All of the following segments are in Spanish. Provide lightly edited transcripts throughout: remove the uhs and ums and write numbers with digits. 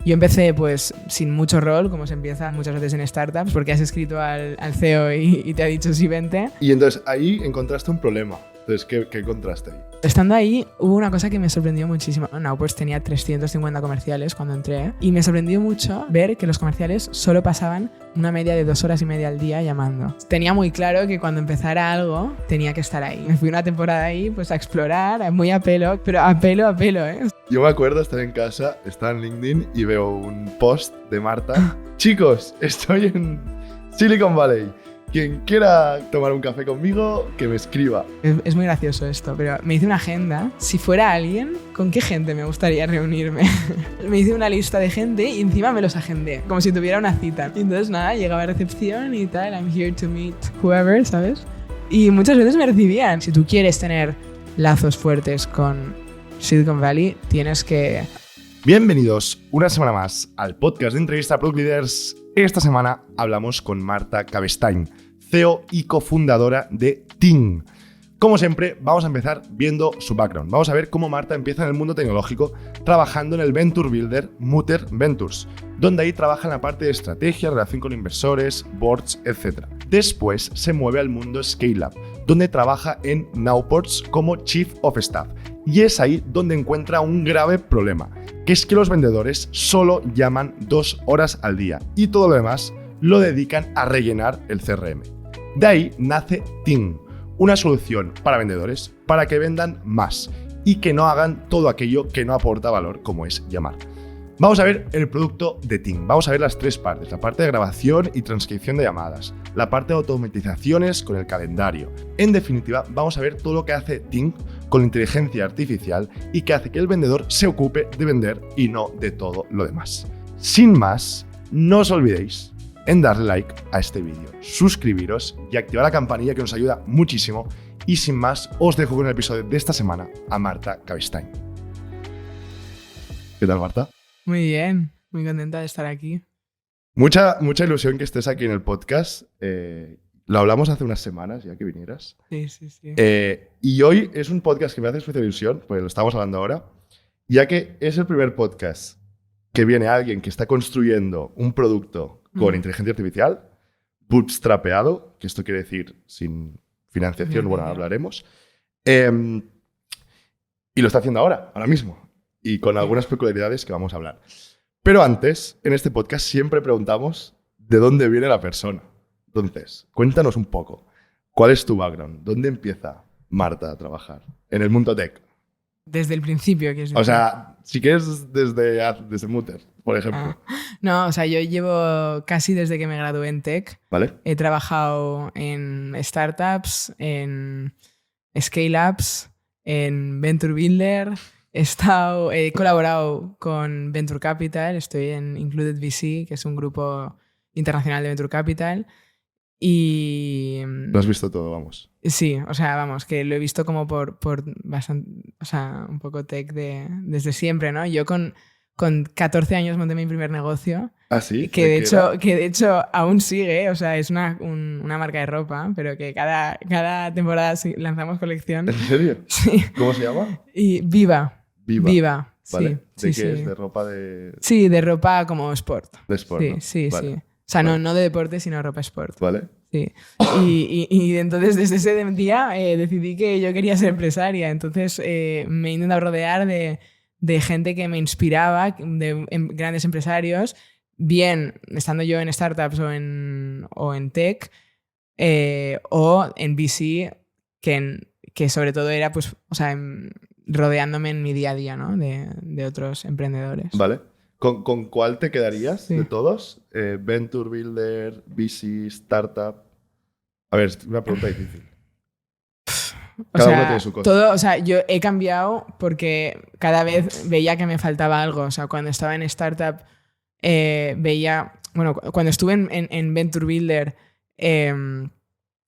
Yo empecé pues sin mucho rol, como se empieza muchas veces en startups, porque has escrito al CEO y te ha dicho sí, vente. Y entonces ahí encontraste un problema. Entonces, ¿qué encontraste ahí? Estando ahí, hubo una cosa que me sorprendió muchísimo. Nowports tenía 350 comerciales cuando entré y me sorprendió mucho ver que los comerciales solo pasaban una media de 2 horas y media al día llamando. Tenía muy claro que cuando empezara algo tenía que estar ahí. Me fui una temporada ahí pues a explorar, muy a pelo, pero a pelo, ¿eh? Yo me acuerdo estar en casa, estaba en LinkedIn y veo un post de Marta. Chicos, estoy en Silicon Valley. Quien quiera tomar un café conmigo, que me escriba. Es muy gracioso esto, pero me hice una agenda. Si fuera alguien, ¿con qué gente me gustaría reunirme? Me hice una lista de gente y encima me los agendé, como si tuviera una cita. Y entonces nada, llegaba a recepción y tal, I'm here to meet whoever, ¿sabes? Y muchas veces me recibían. Si tú quieres tener lazos fuertes con Silicon Valley, tienes que... Bienvenidos una semana más al podcast de entrevista a Product Leaders. Esta semana hablamos con Marta Cavestaing, CEO y cofundadora de Ting. Como siempre, vamos a empezar viendo su background. Vamos a ver cómo Marta empieza en el mundo tecnológico trabajando en el Venture Builder Mutter Ventures, donde ahí trabaja en la parte de estrategia, relación con inversores, boards, etc. Después se mueve al mundo Scale Up, donde trabaja en Nowports como Chief of Staff. Y es ahí donde encuentra un grave problema, que es que los vendedores solo llaman 2 horas al día y todo lo demás lo dedican a rellenar el CRM. De ahí nace Ting, una solución para vendedores para que vendan más y que no hagan todo aquello que no aporta valor, como es llamar. Vamos a ver el producto de Ting. Vamos a ver las 3 partes: la parte de grabación y transcripción de llamadas, la parte de automatizaciones con el calendario. En definitiva, vamos a ver todo lo que hace Ting con inteligencia artificial y que hace que el vendedor se ocupe de vender y no de todo lo demás. Sin más, no os olvidéis en darle like a este vídeo, suscribiros y activar la campanilla, que nos ayuda muchísimo. Y sin más, os dejo con el episodio de esta semana a Marta Cavestaing. ¿Qué tal, Marta? Muy bien, muy contenta de estar aquí. Mucha ilusión que estés aquí en el podcast. Lo hablamos hace unas semanas ya que vinieras. Sí. Y hoy es un podcast que me hace especial ilusión, porque lo estamos hablando ahora, ya que es el primer podcast que viene alguien que está construyendo un producto con inteligencia artificial, bootstrapeado, que esto quiere decir sin financiación, bueno, hablaremos, y lo está haciendo ahora mismo, y con algunas peculiaridades que vamos a hablar. Pero antes, en este podcast siempre preguntamos de dónde viene la persona. Entonces, cuéntanos un poco, ¿cuál es tu background? ¿Dónde empieza Marta a trabajar en el mundo tech? Desde el principio, que es... O sea, si quieres desde Mutter, por ejemplo. No, o sea, yo llevo casi desde que me gradué en tech. ¿Vale? He trabajado en startups, en scale-ups, en Venture Builder. He colaborado con Venture Capital, estoy en Included VC, que es un grupo internacional de Venture Capital. Y... Lo has visto todo, vamos. Sí, o sea, vamos, que lo he visto como por bastante, o sea, un poco tech desde siempre, ¿no? Yo con 14 años monté mi primer negocio. ¿Ah, sí? Que de hecho aún sigue, o sea, es una marca de ropa, pero que cada temporada lanzamos colección. ¿En serio? Sí. ¿Cómo se llama? Y Viva. Vale. Sí. ¿De qué es? ¿De ropa de...? Sí, de ropa como sport. De sport, ¿no? Sí. Vale. O sea, no de deporte, sino ropa sport. Vale. Sí. Y entonces desde ese día decidí que yo quería ser empresaria. Entonces me he intentado rodear de gente que me inspiraba, de grandes empresarios, bien estando yo en startups o en tech, o en VC, que sobre todo era, pues, o sea, rodeándome en mi día a día, ¿no? de otros emprendedores. Vale. ¿Con cuál te quedarías Sí. de todos? Venture Builder, VC, Startup. A ver, es una pregunta difícil. Cada uno tiene su cosa. O sea, yo he cambiado porque cada vez veía que me faltaba algo. O sea, cuando estaba en startup veía... Bueno, cuando estuve en Venture Builder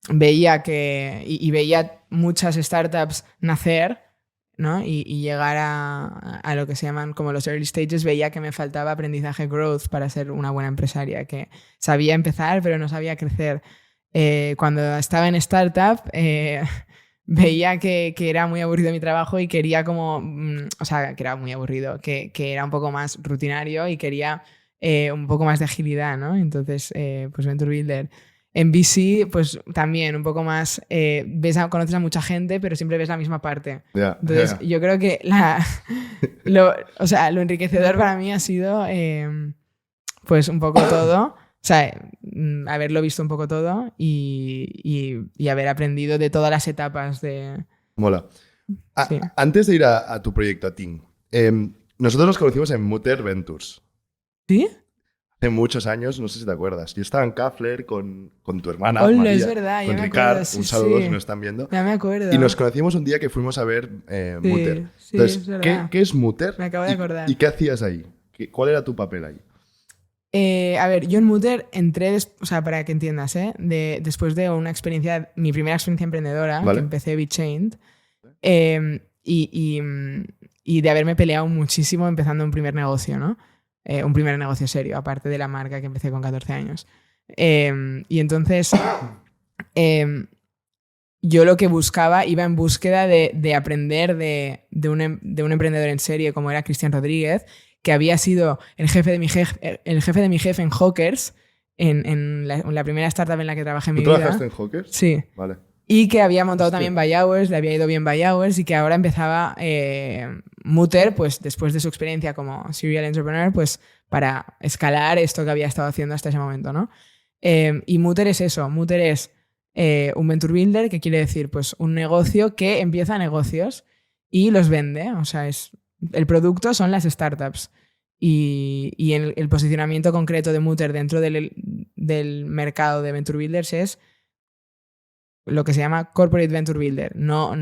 veía que... Y veía muchas startups nacer, ¿no? Y llegar a lo que se llaman como los early stages. Veía que me faltaba aprendizaje growth para ser una buena empresaria, que sabía empezar pero no sabía crecer. Cuando estaba en startup veía que era muy aburrido mi trabajo y quería como, o sea, que era muy aburrido, que era un poco más rutinario y quería un poco más de agilidad, ¿no? Entonces, pues Venture Builder. En VC, pues también un poco más, conoces a mucha gente, pero siempre ves la misma parte. Entonces, yo creo que o sea, lo enriquecedor para mí ha sido pues un poco todo. O sea, haberlo visto un poco todo y haber aprendido de todas las etapas de... Mola. Sí. Antes de ir a tu proyecto, a Ting, nosotros nos conocimos en Mutter Ventures. ¿Sí? Hace muchos años, no sé si te acuerdas. Yo estaba en Kafler con tu hermana, Hola, María, es verdad, con ya me Ricard. acuerdo. Sí, Un saludo sí. si nos están viendo. Ya me acuerdo. Y nos conocimos un día que fuimos a ver Mutter. Sí, Entonces, es verdad. ¿qué es Mutter? Me acabo de acordar. ¿Y qué hacías ahí? ¿Cuál era tu papel ahí? A ver, yo en Mutter entré, o sea, para que entiendas, después de una experiencia, mi primera experiencia emprendedora, ¿Vale? que empecé BitChained, y de haberme peleado muchísimo empezando un primer negocio, ¿no? Un primer negocio serio, aparte de la marca que empecé con 14 años. Y entonces, yo lo que buscaba, iba en búsqueda de aprender de un emprendedor en serie como era Cristian Rodríguez, que había sido el jefe de mi jefe en Hawkers, en la primera startup en la que trabajé en mi vida. ¿Tú trabajaste en Hawkers? Sí. Vale. Y que había montado también Buy Hours, le había ido bien Buy Hours y que ahora empezaba Mutter, pues después de su experiencia como serial entrepreneur, pues para escalar esto que había estado haciendo hasta ese momento, ¿no? Y Mutter es eso, Mutter es un venture builder, que quiere decir pues un negocio que empieza negocios y los vende, o sea, el producto son las startups. Y el posicionamiento concreto de Mutter dentro del mercado de venture builders es lo que se llama Corporate Venture Builder. No,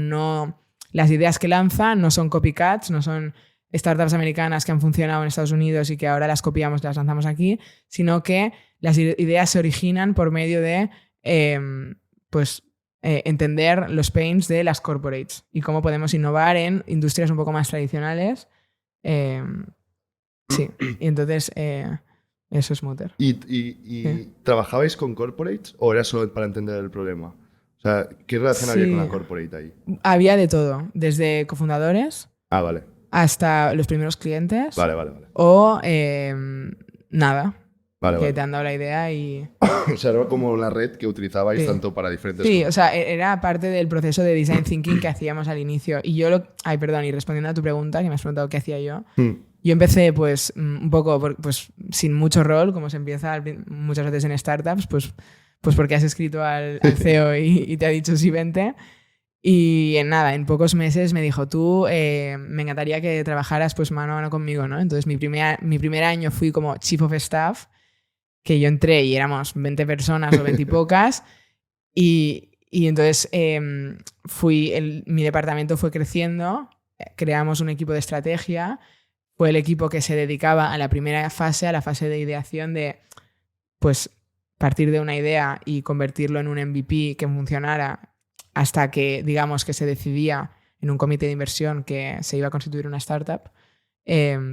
las ideas que lanza no son copycats, no son startups americanas que han funcionado en Estados Unidos y que ahora las copiamos y las lanzamos aquí, sino que las ideas se originan por medio de entender los pains de las corporates y cómo podemos innovar en industrias un poco más tradicionales. Sí, y entonces eso es Mutter. ¿Y trabajabais con corporates o era solo para entender el problema? O sea, ¿qué relación había con la corporate ahí? Había de todo, desde cofundadores Vale. hasta los primeros clientes. Vale. O nada. Vale. Te han dado la idea y... O sea, era como una red que utilizabais tanto para diferentes Sí, cosas. o sea, era parte del proceso de design thinking que hacíamos al inicio. Y yo Ay, perdón, y respondiendo a tu pregunta, que me has preguntado qué hacía yo. Yo empecé pues un poco pues, sin mucho rol, como se empieza muchas veces en startups, pues porque has escrito al CEO y te ha dicho sí, vente. Y en pocos meses me dijo, tú, me encantaría que trabajaras pues mano a mano conmigo, ¿no? Entonces mi primer año fui como Chief of Staff, que yo entré y éramos 20 personas o 20 y pocas, y entonces mi departamento fue creciendo, creamos un equipo de estrategia, fue el equipo que se dedicaba a la primera fase, a la fase de ideación de, pues, partir de una idea y convertirlo en un MVP que funcionara hasta que, digamos, que se decidía en un comité de inversión que se iba a constituir una startup.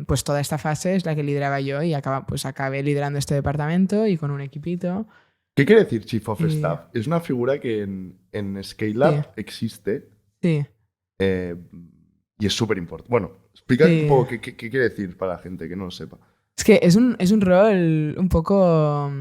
Pues toda esta fase es la que lideraba yo y acabé liderando este departamento y con un equipito. ¿Qué quiere decir Chief of Staff? Es una figura que en Scale-Up existe. Sí. Y es súper importante. Bueno, explica un poco qué quiere decir para la gente que no lo sepa. Es que es un rol un poco...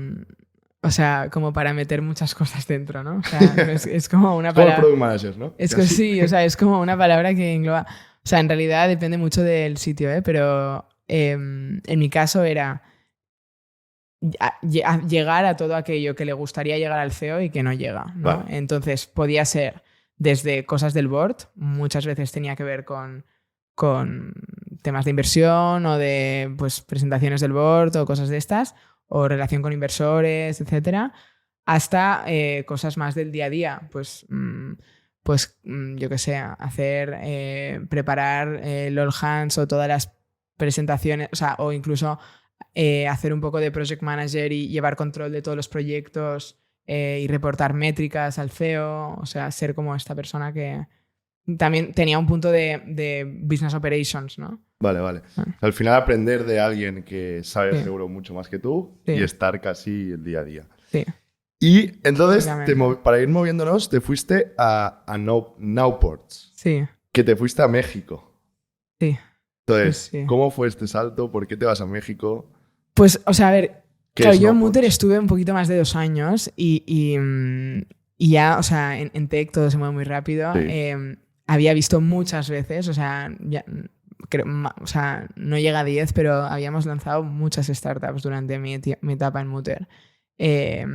O sea, como para meter muchas cosas dentro, ¿no? O sea, es como una palabra... Como product managers, ¿no? Sí, o sea, es como una palabra que engloba... O sea, en realidad depende mucho del sitio, pero en mi caso era llegar a todo aquello que le gustaría llegar al CEO y que no llega, ¿no? Vale. Entonces, podía ser desde cosas del board, muchas veces tenía que ver con temas de inversión o de pues, presentaciones del board o cosas de estas, o relación con inversores, etcétera, hasta cosas más del día a día, pues yo qué sé, preparar el all hands o todas las presentaciones, o sea, o incluso hacer un poco de project manager y llevar control de todos los proyectos y reportar métricas al CEO, o sea, ser como esta persona que también tenía un punto de business operations, ¿no? Vale. Al final aprender de alguien que sabe seguro mucho más que tú y estar casi el día a día. Sí. Y entonces, Básicamente. para ir moviéndonos, te fuiste a Nowports, Sí, que te fuiste a México. sí, sí, Entonces, sí. ¿cómo fue este salto? ¿Por qué te vas a México? Pues, o sea, a ver, ¿Qué claro, es yo en Mutter Nowports? estuve un poquito más de 2 años y ya, o sea, en tech todo se mueve muy rápido. Sí. Había visto muchas veces, o sea, creo, o sea, no llega a 10, pero habíamos lanzado muchas startups durante mi etapa en Mutter. Eh,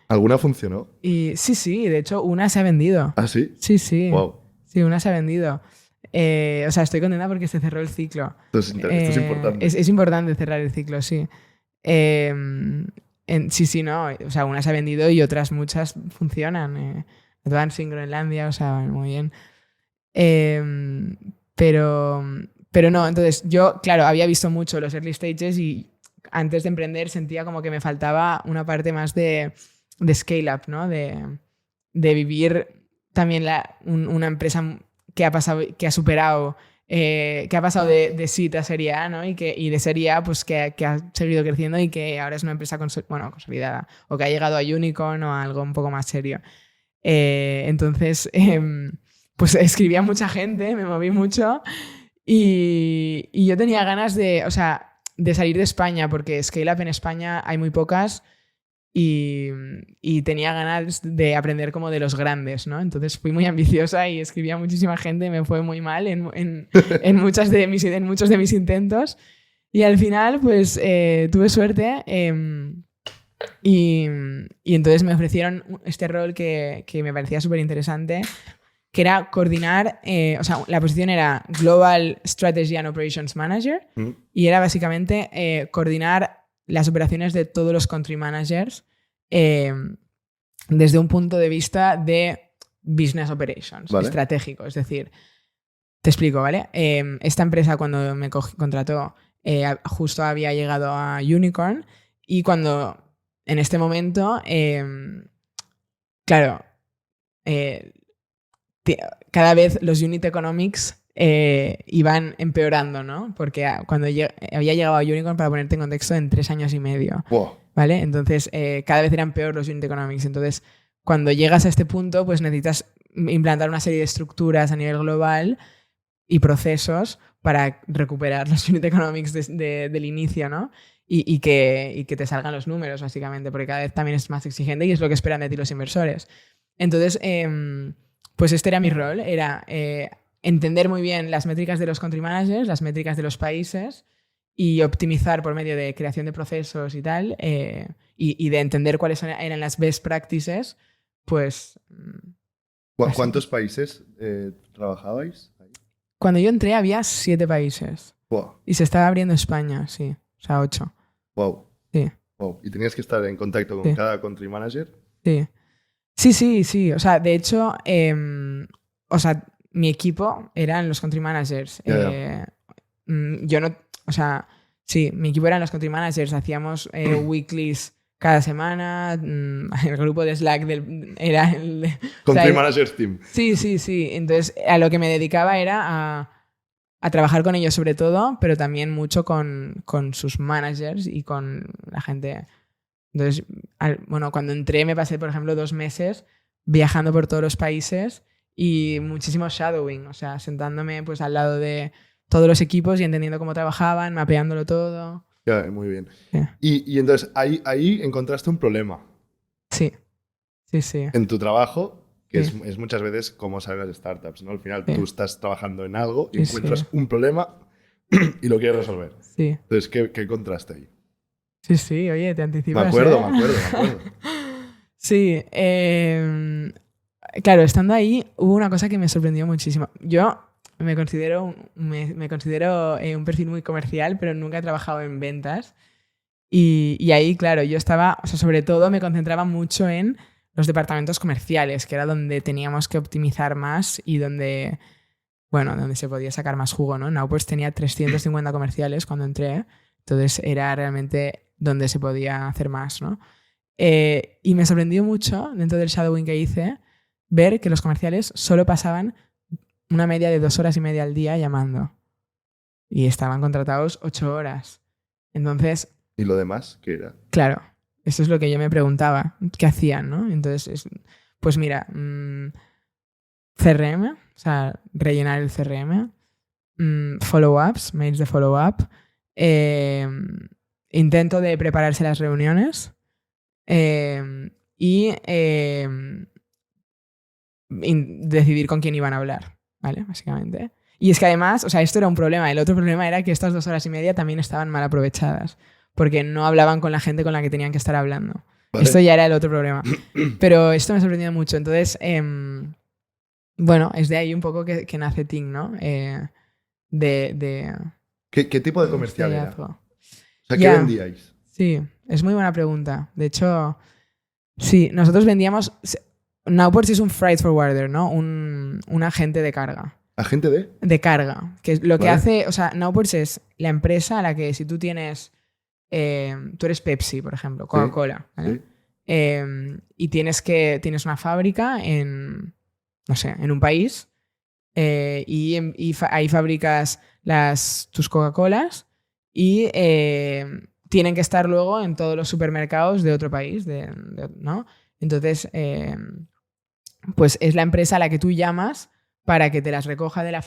¿Alguna funcionó? y sí, sí, de hecho, una se ha vendido. ¿Ah, sí? Sí, sí, Wow. sí, una se ha vendido. O sea, estoy contenta porque se cerró el ciclo. Esto es importante. Es importante cerrar el ciclo, sí. Eh, sí, sí, no. O sea, una se ha vendido y otras muchas funcionan. Advance en Groenlandia, o sea, muy bien. Eh, pero, pero no, entonces yo, claro, había visto mucho los early stages y antes de emprender sentía como que me faltaba una parte más de scale up, ¿no? De vivir también una empresa que ha pasado, que ha superado, que ha pasado de seed a serie A, ¿no? Y de serie A, pues que ha seguido creciendo y que ahora es una empresa consolidada o que ha llegado a unicorn o a algo un poco más serio. Entonces, pues escribía a mucha gente, me moví mucho y yo tenía ganas de, o sea, de salir de España porque scale up en España hay muy pocas y tenía ganas de aprender como de los grandes, ¿no? Entonces fui muy ambiciosa y escribía a muchísima gente, me fue muy mal en muchos de mis intentos y al final pues tuve suerte y, y entonces me ofrecieron este rol que me parecía súper interesante, que era coordinar, o sea, la posición era Global Strategy and Operations Manager Mm. y era básicamente coordinar las operaciones de todos los country managers eh, desde un punto de vista de business operations, Vale. estratégico. Es decir, te explico, ¿vale? Esta empresa cuando me contrató justo había llegado a Unicorn y cuando en este momento, claro, eh, cada vez los unit economics iban empeorando, ¿no? Porque cuando había llegado a Unicorn, para ponerte en contexto, en 3 años y medio, Wow. ¿vale? Entonces, cada vez eran peor los unit economics. Entonces, cuando llegas a este punto, pues necesitas implantar una serie de estructuras a nivel global y procesos para recuperar los unit economics del inicio, ¿no? Y que te salgan los números, básicamente, porque cada vez también es más exigente y es lo que esperan de ti los inversores. Entonces, pues este era mi rol, era entender muy bien las métricas de los country managers, las métricas de los países y optimizar por medio de creación de procesos y tal, y de entender cuáles eran las best practices, pues... así. ¿Cuántos países trabajabais ahí? Cuando yo entré había 7 países Wow. y se estaba abriendo España, sí, o sea, 8. Wow. Sí, Wow. ¿Y tenías que estar en contacto con sí, cada country manager? sí. Sí, sí, sí. O sea, de hecho, o sea, mi equipo eran los country managers. Ya, ya. Yo no, o sea, sí, mi equipo eran los country managers. Hacíamos weeklies cada semana. El grupo de Slack era el... o Country sea, Managers Team. sí, sí, sí. Entonces, a lo que me dedicaba era a trabajar con ellos sobre todo, pero también mucho con sus managers y con la gente. Entonces, bueno, cuando entré me pasé, por ejemplo, 2 meses viajando por todos los países y muchísimo shadowing, o sea, sentándome pues al lado de todos los equipos y entendiendo cómo trabajaban, mapeándolo todo. Ya, muy bien. Sí, Y entonces ahí encontraste un problema sí, sí, sí. en tu trabajo, que Sí, es muchas veces cómo salen las startups, ¿no? Al final sí, tú estás trabajando en algo y sí, encuentras sí, un problema y lo quieres resolver. sí, Entonces, ¿qué encontraste ahí? sí, sí, oye, te Me anticipas, acuerdo, ¿eh? me acuerdo, me acuerdo. Sí, claro, estando ahí hubo una cosa que me sorprendió muchísimo. Yo me considero, me considero un perfil muy comercial, pero nunca he trabajado en ventas. Y ahí, claro, yo estaba, o sea, sobre todo me concentraba mucho en los departamentos comerciales, que era donde teníamos que optimizar más y donde, bueno, donde se podía sacar más jugo, ¿no? Nowports tenía 350 comerciales cuando entré, entonces era realmente donde se podía hacer más, ¿no? Y me sorprendió mucho, dentro del shadowing que hice, ver que los comerciales solo pasaban una media de 2 horas y media al día llamando. Y estaban contratados 8 horas. Entonces, ¿Y lo demás qué era? claro, Esto es lo que yo me preguntaba, ¿qué hacían, no? Entonces, pues mira, CRM, o sea, rellenar el CRM, follow-ups, mails de follow-up, intento de prepararse las reuniones y decidir con quién iban a hablar, ¿vale? Básicamente. Y es que además, o sea, esto era un problema. El otro problema era que estas 2 horas y media también estaban mal aprovechadas, porque no hablaban con la gente con la que tenían que estar hablando. Vale. Esto ya era el otro problema. Pero esto me ha sorprendido mucho. Entonces, bueno, es de ahí un poco que nace Ting, ¿no? ¿Qué tipo de comercial era? hallazgo. O sea, ¿qué Ya. vendíais? Sí, es muy buena pregunta. De hecho, sí, nosotros vendíamos... Nowports es un freight forwarder, ¿no? Un agente de carga. ¿Agente de? De carga. Que lo que Vale. hace... O sea, Nowports es la empresa a la que si tú tienes... tú eres Pepsi, por ejemplo, Coca-Cola, ¿vale? Sí. Y tienes una fábrica en... No sé, en un país ahí fabricas tus Coca-Colas y tienen que estar luego en todos los supermercados de otro país, ¿no? Entonces, pues es la empresa a la que tú llamas para que te las recoja de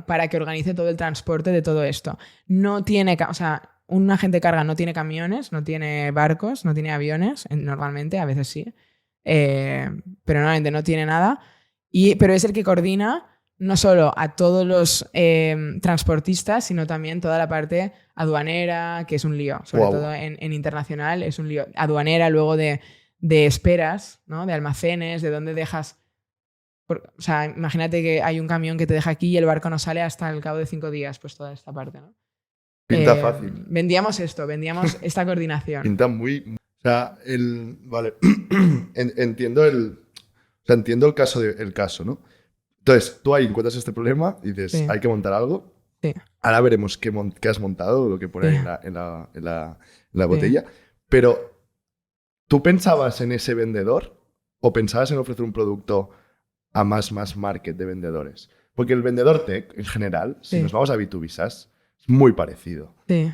para que organice todo el transporte de todo esto. No tiene, o sea, un agente de carga no tiene camiones, no tiene barcos, no tiene aviones, normalmente, a veces sí, pero normalmente no tiene nada, pero es el que coordina no solo a todos los transportistas, sino también toda la parte aduanera, que es un lío, sobre todo en internacional es un lío. Aduanera, luego de esperas, ¿no? De almacenes, de dónde dejas... O sea, imagínate que hay un camión que te deja aquí y el barco no sale hasta el cabo de 5 días, pues toda esta parte, ¿no? Pinta fácil. Vendíamos esta coordinación. Pinta muy... O sea, vale. Entiendo entiendo el caso, ¿no? Entonces, tú ahí encuentras este problema y dices, Sí. hay que montar algo. Sí. Ahora veremos qué has montado, lo que pone Sí. en la botella. Pero, ¿tú pensabas en ese vendedor o pensabas en ofrecer un producto a más market de vendedores? Porque el vendedor tech, en general, si nos vamos a B2B SaaS, es muy parecido. Sí.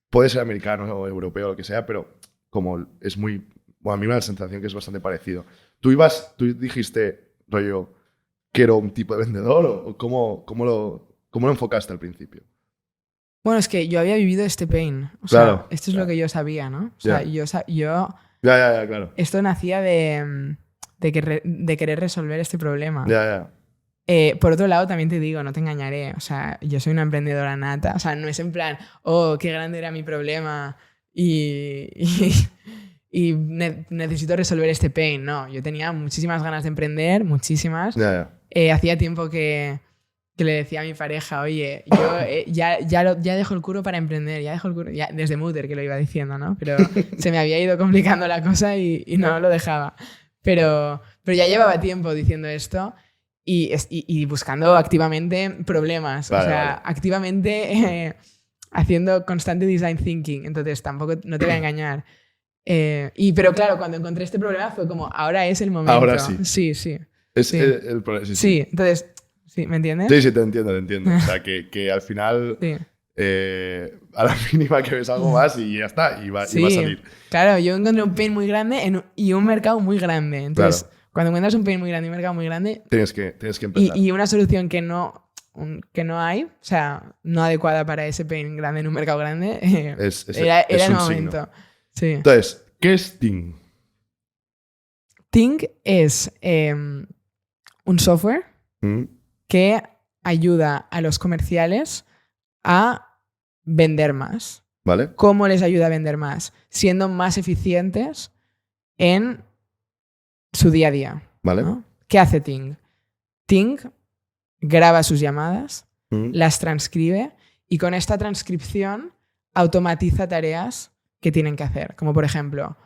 Puede ser americano o europeo o lo que sea, pero como es muy... Bueno, a mí me da la sensación que es bastante parecido. ¿Tú dijiste, rollo, quiero un tipo de vendedor o cómo lo enfocaste al principio? Bueno, es que yo había vivido este pain. O Claro, sea, esto es lo que yo sabía, ¿no? O sea, yo... Ya, claro. Esto nacía de querer resolver este problema. Ya. Por otro lado, también te digo, no te engañaré. O sea, yo soy una emprendedora nata. O sea, no es en plan, oh, qué grande era mi problema y necesito resolver este pain. No, yo tenía muchísimas ganas de emprender, muchísimas. Ya. Hacía tiempo que le decía a mi pareja, oye, yo ya dejo el curro para emprender, ya dejo el curro, ya, desde Mutter que lo iba diciendo, ¿no? Pero se me había ido complicando la cosa y no lo dejaba. Pero ya llevaba tiempo diciendo esto y buscando activamente problemas. Vale, o sea, activamente haciendo constante design thinking. Entonces, tampoco, no te voy a engañar. Pero claro, cuando encontré este problema fue como, ahora es el momento. Ahora sí. Sí. Es Sí. el problema. Sí, entonces, sí, ¿me entiendes? Sí, te entiendo. O sea, que al final, Sí. a la mínima que ves algo más y ya está, y va a salir. Claro, yo encontré un pain muy grande y un mercado muy grande. Entonces, cuando encuentras un pain muy grande y un mercado muy grande... Tienes que empezar. Y una solución que no hay, o sea, no adecuada para ese pain grande en un mercado grande, era el momento. Signo. Sí. Entonces, ¿qué es Ting? Ting es un software que ayuda a los comerciales a vender más. ¿Vale? ¿Cómo les ayuda a vender más? Siendo más eficientes en su día a día. ¿Vale? ¿No? ¿Qué hace Ting? Ting graba sus llamadas, las transcribe y con esta transcripción automatiza tareas que tienen que hacer. Como por ejemplo,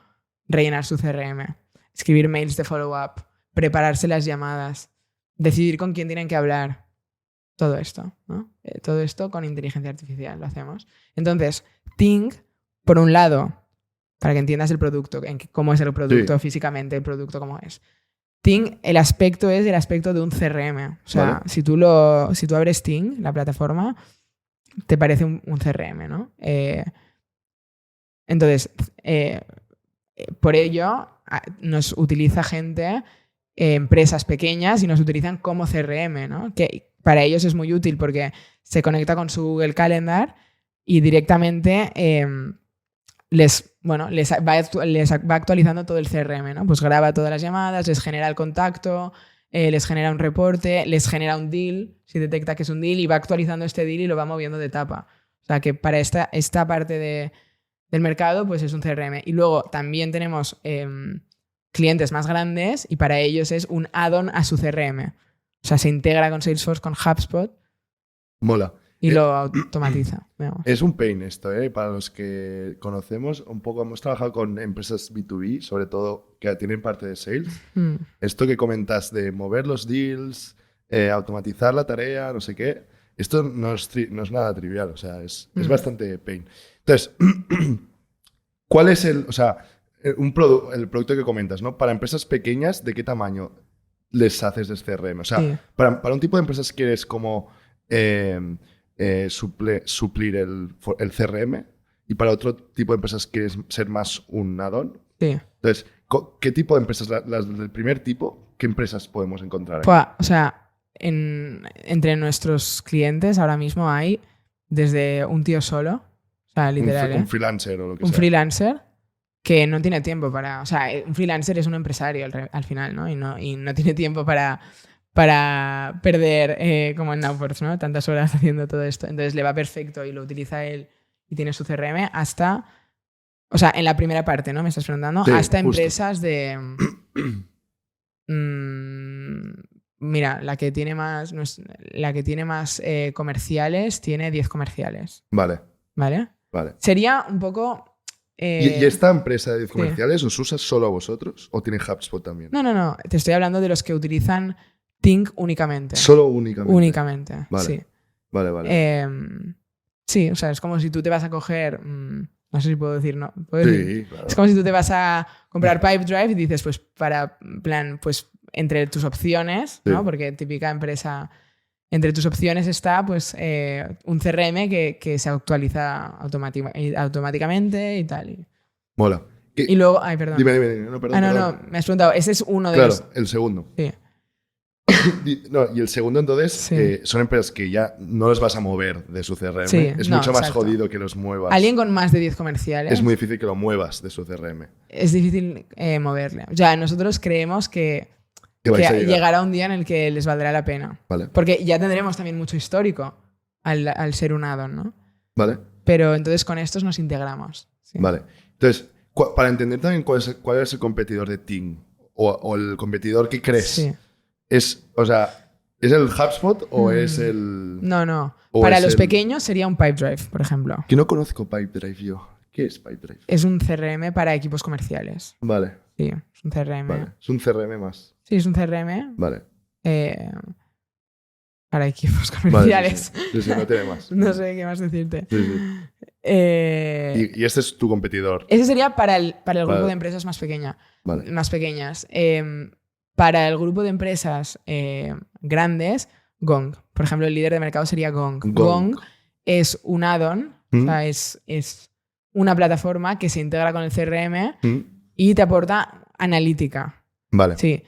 rellenar su CRM, escribir mails de follow-up, prepararse las llamadas, decidir con quién tienen que hablar. Todo esto, ¿no? Todo esto con inteligencia artificial lo hacemos. Entonces, Ting, por un lado, para que entiendas el producto, cómo es el producto físicamente, el producto cómo es. Ting, el aspecto es el aspecto de un CRM. O sea, si tú abres Ting, la plataforma, te parece un CRM, ¿no? Entonces, por ello nos utiliza gente, empresas pequeñas, y nos utilizan como CRM, ¿no? Que para ellos es muy útil porque se conecta con su Google Calendar y directamente les va actualizando todo el CRM, ¿no? Pues graba todas las llamadas, les genera el contacto, les genera un reporte, les genera un deal, si detecta que es un deal, y va actualizando este deal y lo va moviendo de etapa. O sea que para esta parte del mercado pues es un CRM. Y luego también tenemos clientes más grandes y para ellos es un add-on a su CRM. O sea, se integra con Salesforce, con HubSpot. Mola. Y lo automatiza. Digamos. Es un pain esto, ¿eh? Para los que conocemos, un poco hemos trabajado con empresas B2B, sobre todo que tienen parte de sales. Esto que comentas de mover los deals, automatizar la tarea, no sé qué, esto no es nada trivial, o sea, es bastante pain. Entonces, ¿cuál es el producto que comentas, ¿no? Para empresas pequeñas, ¿de qué tamaño les haces de CRM? O sea, sí. para un tipo de empresas que quieres como suplir el CRM, y para otro tipo de empresas quieres ser más un add-on. Sí. Entonces, ¿qué tipo de empresas, las del primer tipo, qué empresas podemos encontrar aquí? Pues, o sea, entre nuestros clientes ahora mismo hay desde un tío solo, o sea, literal, un freelancer o lo que sea. Un freelancer que no tiene tiempo para... O sea, un freelancer es un empresario al final, ¿no? Y no tiene tiempo para perder, como en Nowports, ¿no? Tantas horas haciendo todo esto. Entonces le va perfecto y lo utiliza él y tiene su CRM hasta... O sea, en la primera parte, ¿no? Me estás preguntando. Sí, hasta justo. Empresas de... mira, la que tiene más comerciales tiene 10 comerciales. Vale. Sería un poco... ¿Y esta empresa de 10 comerciales os usa solo a vosotros o tiene HubSpot también? No. Te estoy hablando de los que utilizan Ting únicamente. Solo únicamente. Únicamente, vale. Sí. Vale. Sí, o sea, es como si tú te vas a coger... no sé si puedo decir, ¿no? Sí, claro. Es como si tú te vas a comprar Pipedrive y dices, pues, pues, entre tus opciones, ¿no? Porque típica empresa... Entre tus opciones está pues un CRM que se actualiza automáticamente y tal. Mola. Y luego... Ay, perdón. Dime. No, perdón. No, me has preguntado. Ese es uno de los... Claro, el segundo. Sí. Y el segundo, entonces, son empresas que ya no los vas a mover de su CRM. Sí, es mucho más jodido que los muevas. Alguien con más de 10 comerciales. Es muy difícil que lo muevas de su CRM. Es difícil moverle. O sea, nosotros creemos que llegará un día en el que les valdrá la pena. Vale. Porque ya tendremos también mucho histórico al ser un add-on, ¿no? Vale. Pero entonces con estos nos integramos. Sí. Vale. Entonces, para entender también cuál es el competidor de Ting o el competidor que crees, sí. ¿es el HubSpot o es el...? No. Para los pequeños sería un Pipedrive, por ejemplo. Que no conozco Pipedrive yo. ¿Qué es Pipedrive? Es un CRM para equipos comerciales. Vale. Sí, es un CRM. Vale. Es un CRM más. Sí, es un CRM. Vale. Para equipos comerciales. Vale, sí, no tiene más. No sé qué más decirte. Sí. Y este es tu competidor. Ese sería para el grupo de empresas más pequeñas. Para el grupo de empresas grandes, Gong. Por ejemplo, el líder de mercado sería Gong. Gong es un add-on, o sea, es una plataforma que se integra con el CRM y te aporta analítica. Vale. Sí.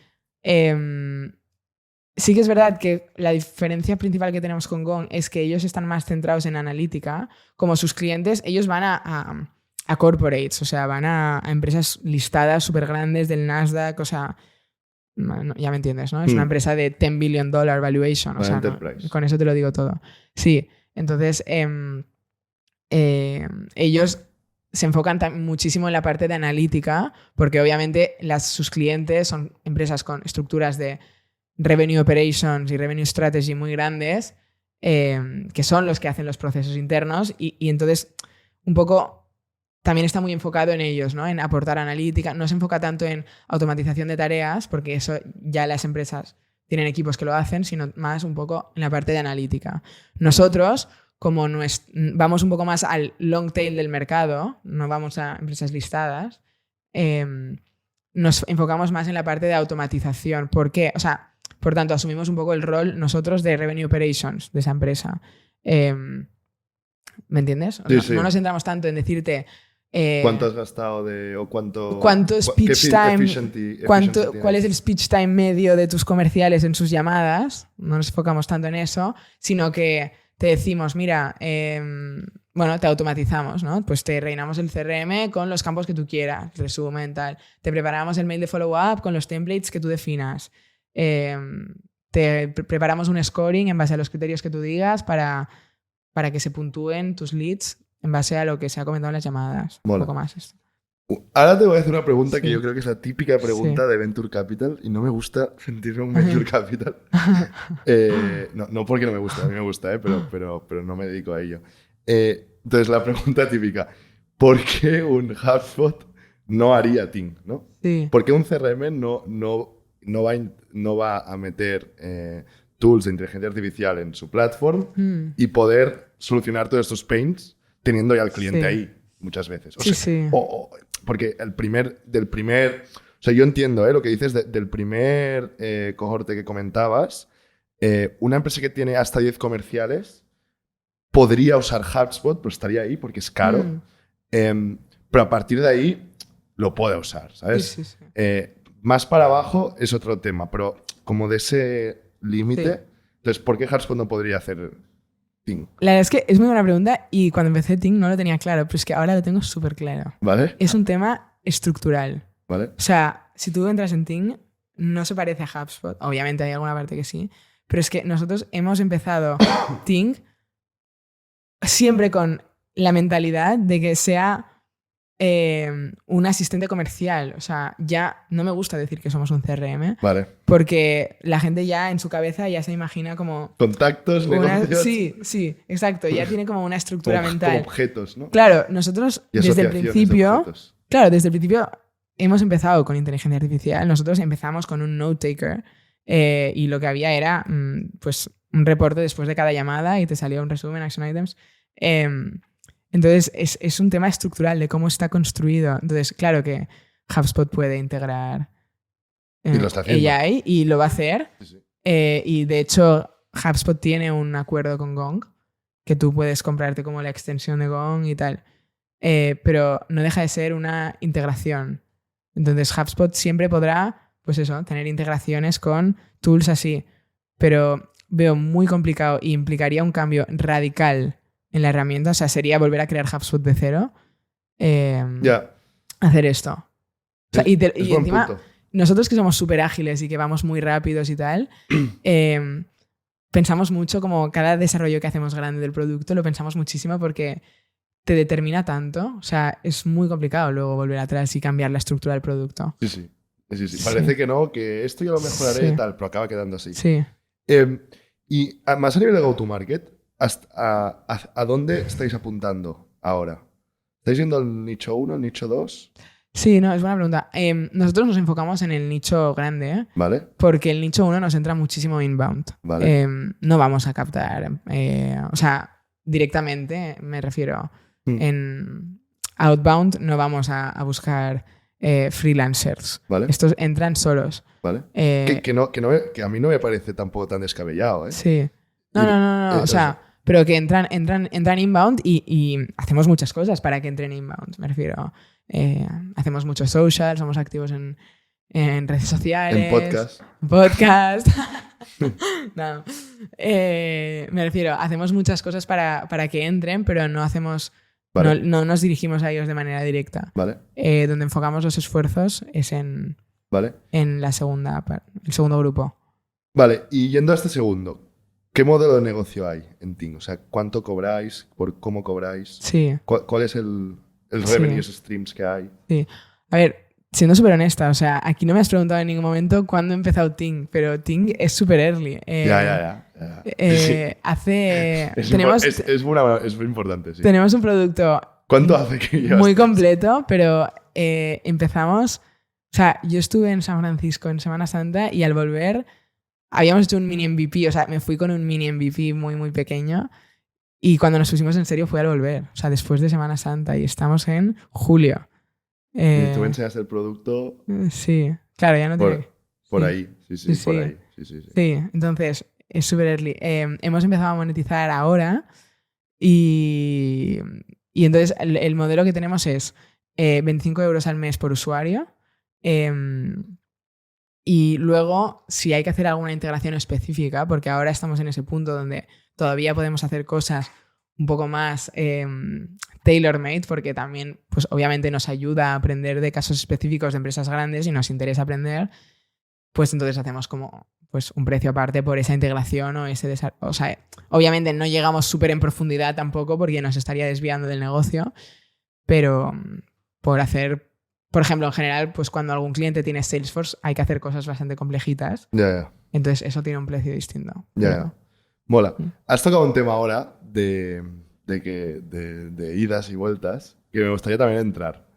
Sí que es verdad que la diferencia principal que tenemos con Gong es que ellos están más centrados en analítica. Como sus clientes, ellos van a corporates, o sea, van a empresas listadas súper grandes del Nasdaq, o sea, ya me entiendes, ¿no? Es una empresa de $10 billion valuation, o sea, con eso te lo digo todo. Sí, entonces ellos se enfocan muchísimo en la parte de analítica porque obviamente sus clientes son empresas con estructuras de revenue operations y revenue strategy muy grandes que son los que hacen los procesos internos y entonces un poco también está muy enfocado en ellos, ¿no? En aportar analítica. No se enfoca tanto en automatización de tareas porque eso ya las empresas tienen equipos que lo hacen, sino más un poco en la parte de analítica. Nosotros, como vamos un poco más al long tail del mercado, no vamos a empresas listadas, nos enfocamos más en la parte de automatización. ¿Por qué? O sea, por tanto, asumimos un poco el rol nosotros de revenue operations de esa empresa. ¿Me entiendes? Sí. No nos centramos tanto en decirte ¿Cuánto has gastado o cuánto speech time, efficiency cuál es el speech time medio de tus comerciales en sus llamadas? No nos enfocamos tanto en eso, sino que te decimos, mira, bueno, te automatizamos, ¿no? Pues te rellenamos el CRM con los campos que tú quieras, resumen, tal. Te preparamos el mail de follow-up con los templates que tú definas. Te preparamos un scoring en base a los criterios que tú digas para que se puntúen tus leads en base a lo que se ha comentado en las llamadas. Mola. Un poco más esto. Ahora te voy a hacer una pregunta que Sí. yo creo que es la típica pregunta Sí. de Venture Capital y no me gusta sentirme un Venture Capital. No porque no me gusta, a mí me gusta, pero no me dedico a ello. Entonces, la pregunta típica, ¿por qué un HubSpot no haría Ting? ¿No? Sí. ¿Por qué un CRM no va a meter tools de inteligencia artificial en su platform y poder solucionar todos estos pains teniendo ya al cliente Sí. ahí muchas veces? Sí. Porque o sea, yo entiendo lo que dices del primer cohorte que comentabas. Una empresa que tiene hasta 10 comerciales podría usar HubSpot, pero estaría ahí porque es caro. Pero a partir de ahí lo puede usar, ¿sabes? Sí. Más para abajo es otro tema, pero como de ese límite, Sí. entonces, ¿por qué HubSpot no podría hacer Ting? La verdad es que es muy buena pregunta y cuando empecé Ting no lo tenía claro, pero es que ahora lo tengo súper claro. ¿Vale? Es un tema estructural. ¿Vale? O sea, si tú entras en Ting, no se parece a HubSpot. Obviamente hay alguna parte que sí, pero es que nosotros hemos empezado Ting siempre con la mentalidad de que sea un asistente comercial. O sea, ya no me gusta decir que somos un CRM, Vale. porque la gente ya en su cabeza ya se imagina como... Contactos, negocios. Sí, exacto. Ya tiene como una estructura como mental. objetos, ¿no? Claro, nosotros Y desde el asociaciones de principio... objetos. Claro, desde el principio hemos empezado con inteligencia artificial. Nosotros empezamos con un note taker y lo que había era pues un reporte después de cada llamada y te salía un resumen, action items. Entonces es un tema estructural de cómo está construido. Entonces, claro que HubSpot puede integrar Y lo está haciendo. AI y lo va a hacer. Sí. Y de hecho, HubSpot tiene un acuerdo con Gong que tú puedes comprarte como la extensión de Gong y tal. Pero no deja de ser una integración. Entonces HubSpot siempre podrá, pues eso, tener integraciones con tools así. Pero veo muy complicado y implicaría un cambio radical en la herramienta. O sea, sería volver a crear HubSpot de cero. Ya. Hacer esto. O sea, y Es buen encima, punto. nosotros que somos súper ágiles y que vamos muy rápidos y tal, pensamos mucho como cada desarrollo que hacemos grande del producto, lo pensamos muchísimo porque te determina tanto. O sea, es muy complicado luego volver atrás y cambiar la estructura del producto. Sí. Parece que no, que esto yo lo mejoraré y tal, pero acaba quedando así. Sí. Y más a nivel de go-to-market, ¿a dónde estáis apuntando ahora? ¿Estáis yendo al nicho 1, al nicho 2? Sí, no, es buena pregunta. Nosotros nos enfocamos en el nicho grande, ¿Vale? porque el nicho 1 nos entra muchísimo inbound. Vale. No vamos a captar, o sea, directamente, me refiero, en outbound no vamos a buscar freelancers. Vale. Estos entran solos. ¿Vale? Que a mí no me parece tampoco tan descabellado, ¿eh? Sí. No. O sea, pero que entran inbound y hacemos muchas cosas para que entren inbound. Me refiero, hacemos muchos social, somos activos en redes sociales. En podcast. No. Me refiero, hacemos muchas cosas para que entren, pero no hacemos... Vale. No nos dirigimos a ellos de manera directa. Vale. Donde enfocamos los esfuerzos es en Vale. el segundo grupo. Vale, y yendo a este segundo, ¿qué modelo de negocio hay en Ting? O sea, ¿cuánto cobráis? ¿Por cómo cobráis? Sí. ¿Cuál es el revenue streams que hay? Sí. A ver, siendo súper honesta, o sea, aquí no me has preguntado en ningún momento cuándo ha empezado Ting, pero Ting es súper early. Ya. Sí. Es muy importante, sí. Tenemos un producto ¿Cuánto hace que llevas? muy completo, pero empezamos... O sea, yo estuve en San Francisco en Semana Santa y al volver habíamos hecho un mini MVP. O sea, me fui con un mini MVP muy, muy pequeño y cuando nos pusimos en serio fue al volver. O sea, después de Semana Santa y estamos en julio. Y tú me enseñaste el producto... Sí, claro, ya no tiene... Por Sí. ahí, sí, Sí. por ahí. Sí. Sí, entonces es súper early. Hemos empezado a monetizar ahora y Y entonces el modelo que tenemos es 25 euros al mes por usuario. Y luego, si hay que hacer alguna integración específica, porque ahora estamos en ese punto donde todavía podemos hacer cosas un poco más tailor-made, porque también, pues obviamente nos ayuda a aprender de casos específicos de empresas grandes y nos interesa aprender, pues entonces hacemos como pues un precio aparte por esa integración o ese desarrollo. O sea, obviamente no llegamos súper en profundidad tampoco porque nos estaría desviando del negocio, pero por hacer, por ejemplo, en general, pues cuando algún cliente tiene Salesforce hay que hacer cosas bastante complejitas. Ya. Entonces eso tiene un precio distinto. Ya. Mola. Has tocado un tema ahora de idas y vueltas que me gustaría también entrar.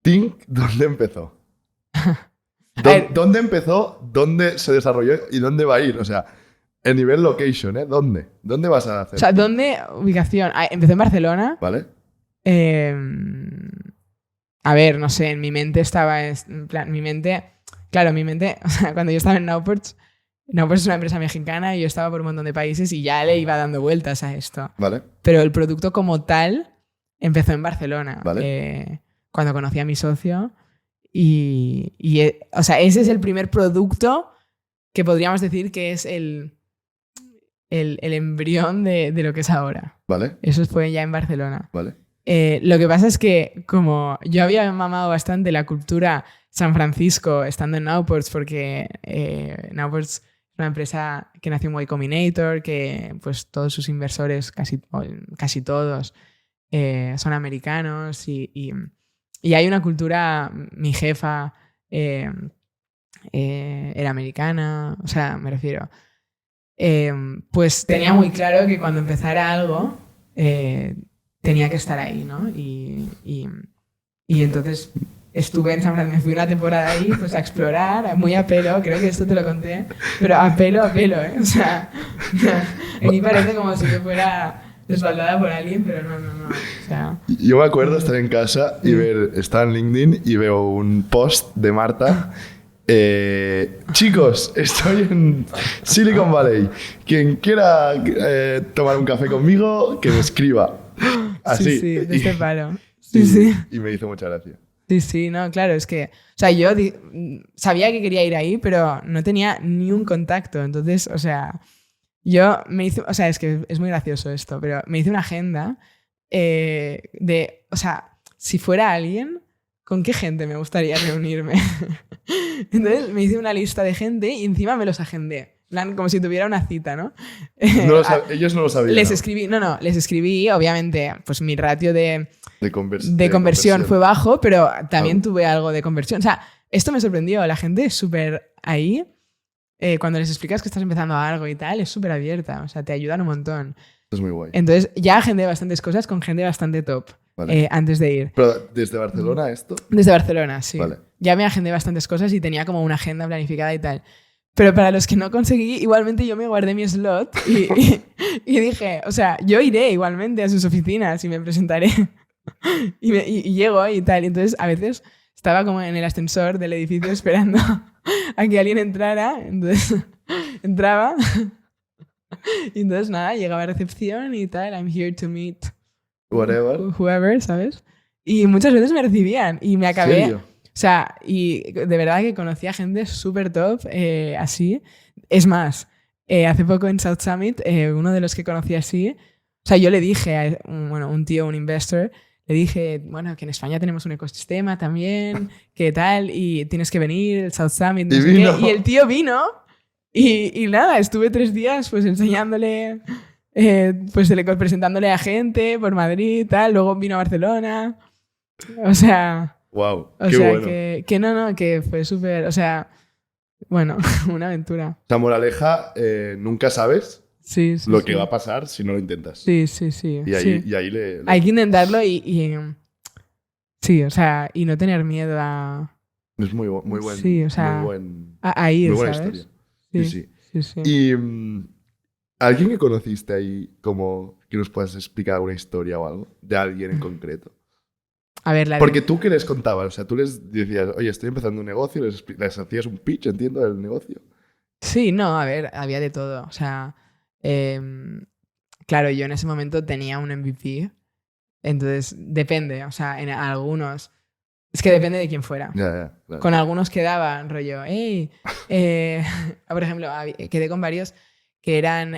Tink, ¿dónde empezó? ¿Dónde empezó? ¿Dónde se desarrolló? ¿Y dónde va a ir? O sea, el nivel location, ¿eh? ¿Dónde? ¿Dónde vas a hacer? O sea, ¿dónde? Ubicación. Empecé en Barcelona. ¿Vale? A ver, no sé, en mi mente estaba... En plan, mi mente... Claro, mi mente... O sea, cuando yo estaba en Nowports es una empresa mexicana y yo estaba por un montón de países y ya le iba dando vueltas a esto. Vale. Pero el producto como tal empezó en Barcelona. Vale. Cuando conocí a mi socio. O sea, ese es el primer producto que podríamos decir que es el embrión de lo que es ahora. Vale. Eso fue ya en Barcelona. Vale. Lo que pasa es que como yo había mamado bastante la cultura San Francisco estando en Nowports, porque Nowports es una empresa que nació en Y Combinator, que pues todos sus inversores, casi todos, son americanos y hay una cultura, mi jefa era americana, o sea, me refiero. Pues tenía muy claro que cuando empezara algo tenía que estar ahí, ¿no? Y entonces estuve en San Francisco, me fui una temporada ahí pues a explorar, muy a pelo, creo que esto te lo conté, pero a pelo, ¿eh? O sea, aquí parece como si yo fuera respaldada por alguien, pero no. O sea, yo me acuerdo estar en casa y estar en LinkedIn y veo un post de Marta. Chicos, estoy en Silicon Valley. Quien quiera tomar un café conmigo, que me escriba. Así. Sí, de este palo. Sí. Y me hizo mucha gracia. Sí, no, claro, es que... O sea, yo sabía que quería ir ahí, pero no tenía ni un contacto. Entonces, o sea, yo me hice... O sea, es que es muy gracioso esto, pero me hice una agenda o sea, si fuera alguien, ¿con qué gente me gustaría reunirme? Entonces me hice una lista de gente y encima me los agendé. Como si tuviera una cita, ¿no? Ellos no lo sabían. Les escribí, obviamente, pues mi ratio de conversión fue bajo, pero también tuve algo de conversión. O sea, esto me sorprendió. La gente es súper ahí. Cuando les explicas que estás empezando algo y tal, es súper abierta. O sea, te ayudan un montón. Es muy guay. Entonces ya agendé bastantes cosas con gente bastante top. Vale. Antes de ir. ¿Pero desde Barcelona esto? Desde Barcelona, sí. Vale. Ya me agendé bastantes cosas y tenía como una agenda planificada y tal. Pero para los que no conseguí, igualmente yo me guardé mi slot y dije, o sea, yo iré igualmente a sus oficinas y me presentaré. y llego y tal. Y entonces a veces estaba como en el ascensor del edificio esperando a que alguien entrara. Entonces entraba y entonces nada, llegaba a recepción y tal. I'm here to meet whoever, ¿sabes? Y muchas veces me recibían y me acabé... ¿Serio? O sea, y de verdad que conocí a gente súper top así. Es más, hace poco en South Summit, uno de los que conocí así, o sea, yo le dije a un tío, un investor, le dije, bueno, que en España tenemos un ecosistema también, que tal, y tienes que venir, el South Summit, no sé qué. Y el tío vino y nada, estuve 3 días pues enseñándole, pues presentándole a gente por Madrid, tal, luego vino a Barcelona, o sea... Wow, o qué sea, bueno. que fue súper, o sea, bueno, una aventura. O sea, moraleja, nunca sabes sí, lo que va a pasar si no lo intentas. Sí. Y ahí le... Hay que intentarlo sí, o sea, y no tener miedo a... Es muy buen... Sí, o sea, a ir, muy buena ¿sabes? Historia. Sí. Y ¿alguien que conociste ahí como que nos puedas explicar alguna historia o algo? De alguien en concreto. A ver, porque tú, ¿qué les contabas? O sea, tú les decías, oye, estoy empezando un negocio, les hacías un pitch, entiendo, del negocio. Sí, no, a ver, había de todo. O sea, claro, yo en ese momento tenía un MVP Entonces, depende. O sea, en algunos... Es que depende de quién fuera. Ya, claro. Con algunos quedaba rollo, hey, por ejemplo, quedé con varios que eran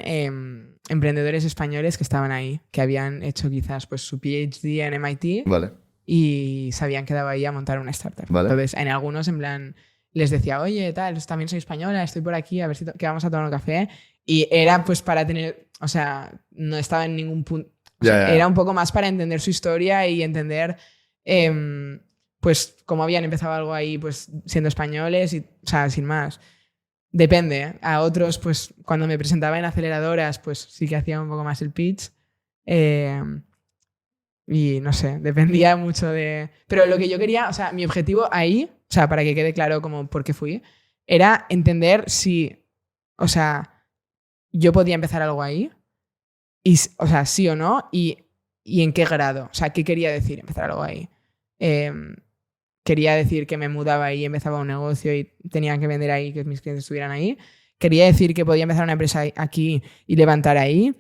emprendedores españoles que estaban ahí, que habían hecho quizás pues, su PhD en MIT Vale. y se habían quedado ahí a montar una startup. Vale. Entonces, en algunos, en plan, les decía, oye, tal, también soy española, estoy por aquí, a ver si que vamos a tomar un café. Y era pues para tener, o sea, no estaba en ningún punto. Era un poco más para entender su historia y entender... pues como habían empezado algo ahí pues siendo españoles y, o sea, sin más. Depende, ¿eh? A otros, pues cuando me presentaba en aceleradoras, pues sí que hacía un poco más el pitch. Y no sé, dependía mucho de... Pero lo que yo quería, o sea, mi objetivo ahí, o sea, para que quede claro como por qué fui, era entender si, o sea, yo podía empezar algo ahí, y, o sea, sí o no, y en qué grado. O sea, ¿qué quería decir empezar algo ahí? Quería decir que me mudaba ahí y empezaba un negocio y tenía que vender ahí, que mis clientes estuvieran ahí. Quería decir que podía empezar una empresa aquí y levantar ahí.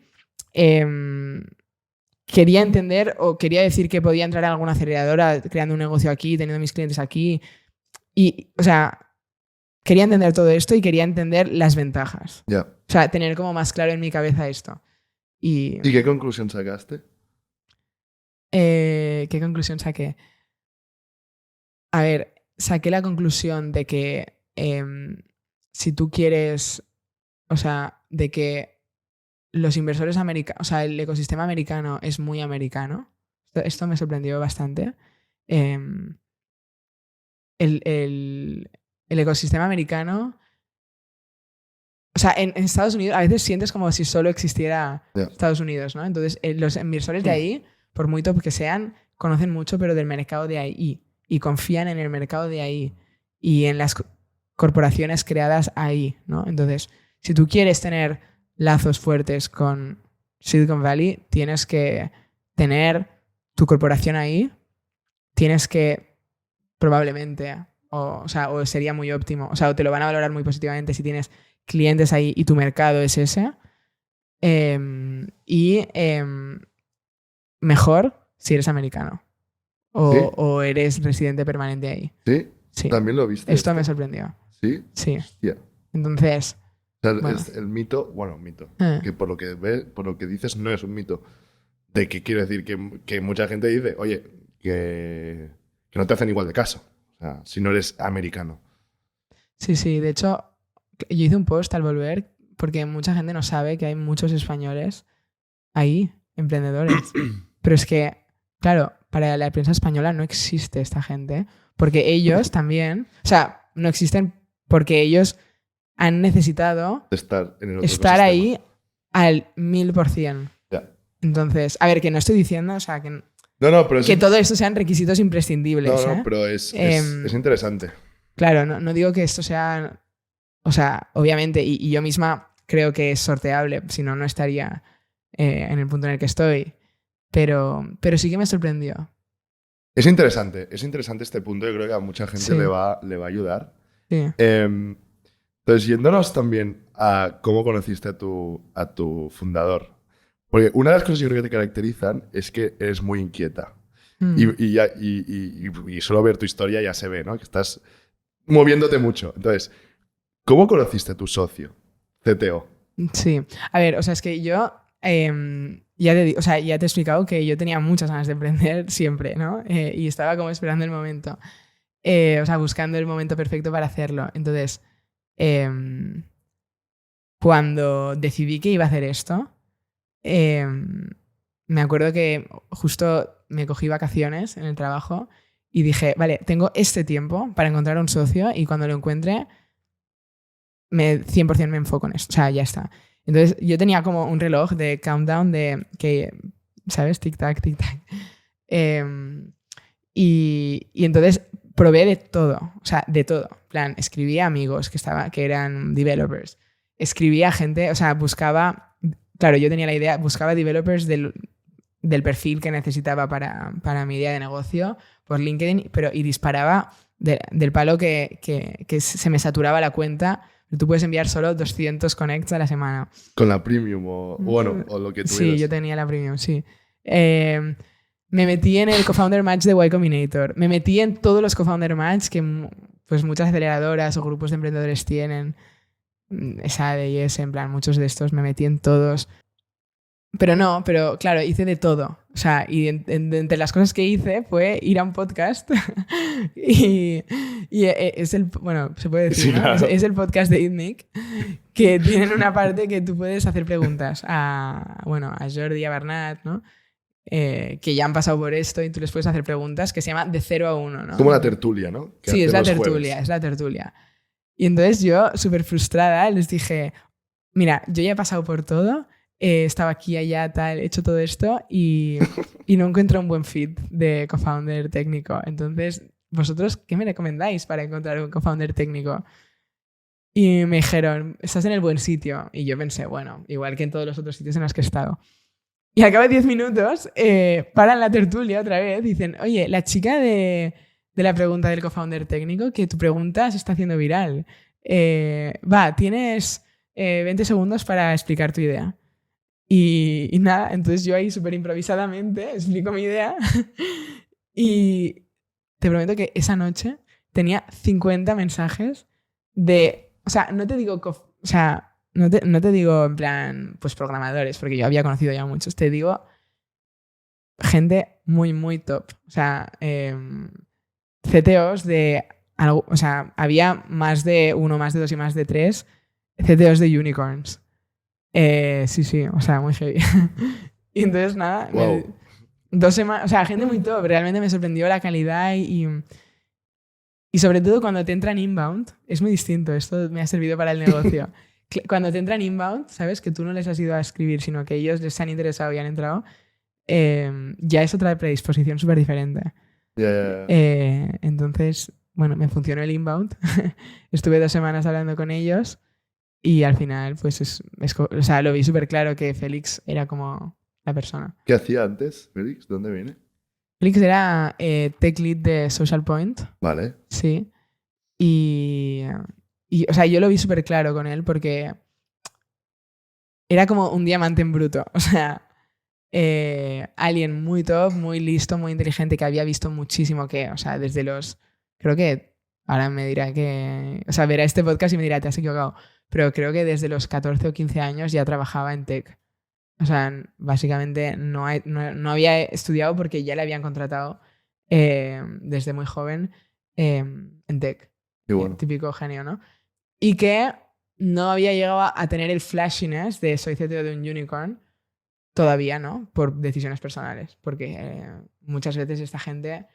Quería entender o quería decir que podía entrar a alguna aceleradora creando un negocio aquí, teniendo mis clientes aquí. Y, o sea, quería entender todo esto y quería entender las ventajas. Ya. O sea, tener como más claro en mi cabeza esto. ¿Y qué conclusión sacaste? ¿Qué conclusión saqué? A ver, saqué la conclusión de que si tú quieres, o sea, de que los inversores americanos, o sea, el ecosistema americano es muy americano. Esto me sorprendió bastante. El ecosistema americano, o sea, en Estados Unidos a veces sientes como si solo existiera Estados Unidos, ¿no? Entonces, los inversores de ahí, por muy top que sean, conocen mucho, pero del mercado de ahí. Y confían en el mercado de ahí y en las corporaciones creadas ahí, ¿no? Entonces, si tú quieres tener lazos fuertes con Silicon Valley, tienes que tener tu corporación ahí, tienes que probablemente, o sería muy óptimo, o sea, o te lo van a valorar muy positivamente si tienes clientes ahí y tu mercado es ese, mejor si eres americano. O eres residente permanente ahí. ¿Sí? ¿También lo viste? Esto me sorprendió. ¿Sí? Sí. Hostia. Entonces... O sea, bueno. Es el mito, que por lo que dices no es un mito. De que quiero decir que mucha gente dice, oye, que no te hacen igual de caso. O sea, si no eres americano. Sí. De hecho, yo hice un post al volver porque mucha gente no sabe que hay muchos españoles ahí, emprendedores. Pero es que, claro, para la prensa española no existe esta gente, porque ellos también, o sea, no existen porque ellos han necesitado estar ahí al 1000%. Ya. Entonces, a ver, que no estoy diciendo, o sea, que, pero que todo esto sean requisitos imprescindibles. No, pero es interesante. Claro, no digo que esto sea, o sea, obviamente, y yo misma creo que es sorteable, si no, no estaría en el punto en el que estoy. Pero sí que me sorprendió. Es interesante este punto. Yo creo que a mucha gente le va a ayudar. Sí. Entonces, yéndonos también a cómo conociste a tu fundador. Porque una de las cosas que yo creo que te caracterizan es que eres muy inquieta. Y solo ver tu historia ya se ve, ¿no? Que estás moviéndote mucho. Entonces, ¿cómo conociste a tu socio, CTO? Sí. A ver, o sea, es que yo... ya te he explicado que yo tenía muchas ganas de emprender siempre, ¿no? Y estaba como esperando el momento. O sea, buscando el momento perfecto para hacerlo. Entonces, cuando decidí que iba a hacer esto, me acuerdo que justo me cogí vacaciones en el trabajo y dije, vale, tengo este tiempo para encontrar un socio y cuando lo encuentre, 100% me enfoco en esto. O sea, ya está. Entonces yo tenía como un reloj de countdown de que, ¿sabes? Tic-tac, tic-tac. Y entonces probé de todo, o sea, de todo. En plan, escribía a amigos que eran developers. Escribía a gente, o sea, buscaba... Claro, yo tenía la idea, buscaba developers del perfil que necesitaba para mi idea de negocio por LinkedIn, y disparaba del palo que se me saturaba la cuenta. Tú puedes enviar solo 200 connects a la semana. ¿Con la premium o lo que tuvieras? Sí, yo tenía la premium, sí. Me metí en el co-founder match de Y Combinator. Me metí en todos los co-founder match que pues muchas aceleradoras o grupos de emprendedores tienen. Esa de ES, en plan, muchos de estos. Me metí en todos. Pero claro, hice de todo. O sea, y entre las cosas que hice fue ir a un podcast y es el, bueno, se puede decir, Sí, ¿no? claro. Es el podcast de ITNIC, que tienen una parte que tú puedes hacer preguntas a Jordi, a Bernat, ¿no? Que ya han pasado por esto y tú les puedes hacer preguntas, que se llama de 0 a 1, ¿no? Como la tertulia, ¿no? Que Sí, hace es la los tertulia, jueves. es la tertulia. Y entonces yo, súper frustrada, les dije, mira, yo ya he pasado por todo, he estado aquí, allá, tal, he hecho todo esto y no encuentro un buen fit de co-founder técnico. Entonces, ¿vosotros qué me recomendáis para encontrar un co-founder técnico? Y me dijeron, estás en el buen sitio. Y yo pensé, bueno, igual que en todos los otros sitios en los que he estado. Y al cabo de 10 minutos, paran la tertulia otra vez, dicen, oye, la chica de la pregunta del co-founder técnico, que tu pregunta se está haciendo viral. Tienes 20 segundos para explicar tu idea. Y nada, entonces yo ahí súper improvisadamente explico mi idea y te prometo que esa noche tenía 50 mensajes de... O sea, no te digo... no te digo en plan, pues programadores, porque yo había conocido ya muchos. Te digo gente muy, muy top. O sea, CTOs de... O sea, había más de uno, más de dos y más de tres CTOs de unicorns. Sí, o sea, muy heavy. Y entonces, nada, Wow. 2 semanas, o sea, gente muy top. Realmente me sorprendió la calidad y sobre todo cuando te entran inbound, es muy distinto. Esto me ha servido para el negocio. Cuando te entran inbound, ¿sabes? Que tú no les has ido a escribir, sino que ellos les han interesado y han entrado, ya es otra predisposición súper diferente. Yeah. Entonces, bueno, me funcionó el inbound. Estuve 2 semanas hablando con ellos y al final, pues, o sea, lo vi súper claro que Félix era como la persona. ¿Qué hacía antes, Félix? ¿Dónde viene? Félix era tech lead de Social Point. Vale. Sí. Y o sea, yo lo vi súper claro con él porque era como un diamante en bruto. O sea, alguien muy top, muy listo, muy inteligente, que había visto muchísimo o sea, desde los... Creo que ahora me dirá que... O sea, verá este podcast y me dirá, te has equivocado. Pero creo que desde los 14 o 15 años ya trabajaba en tech. O sea, básicamente no había estudiado porque ya le habían contratado desde muy joven en tech. Qué bueno. Típico genio, ¿no? Y que no había llegado a tener el flashiness de soy CTO de un unicorn todavía, ¿no? Por decisiones personales. Porque muchas veces esta gente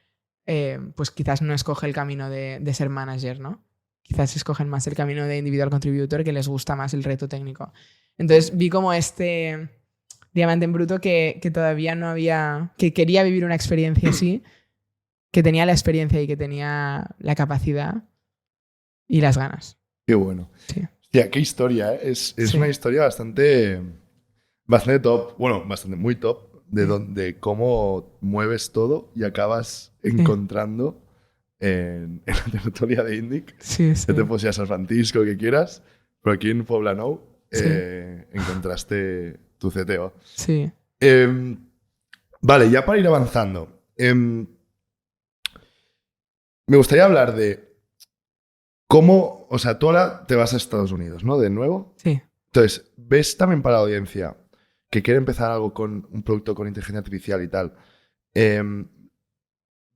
pues quizás no escoge el camino de ser manager, ¿no? Quizás escogen más el camino de individual contributor, que les gusta más el reto técnico. Entonces vi como este diamante en bruto que todavía no había... que quería vivir una experiencia así, que tenía la experiencia y que tenía la capacidad y las ganas. Qué bueno. Sí. Hostia, qué historia, ¿eh? Es Sí. una historia bastante top. Bueno, bastante, muy top. De cómo mueves todo y acabas encontrando en la tertulia de Indic. Sí. Que te puedes ir a San Francisco, que quieras. Pero aquí en Poblenou Sí. encontraste tu CTO. Sí. Vale, ya para ir avanzando. Me gustaría hablar de cómo, o sea, tú ahora te vas a Estados Unidos, ¿no? De nuevo. Sí. Entonces, ¿ves también para la audiencia que quiere empezar algo con un producto con inteligencia artificial y tal?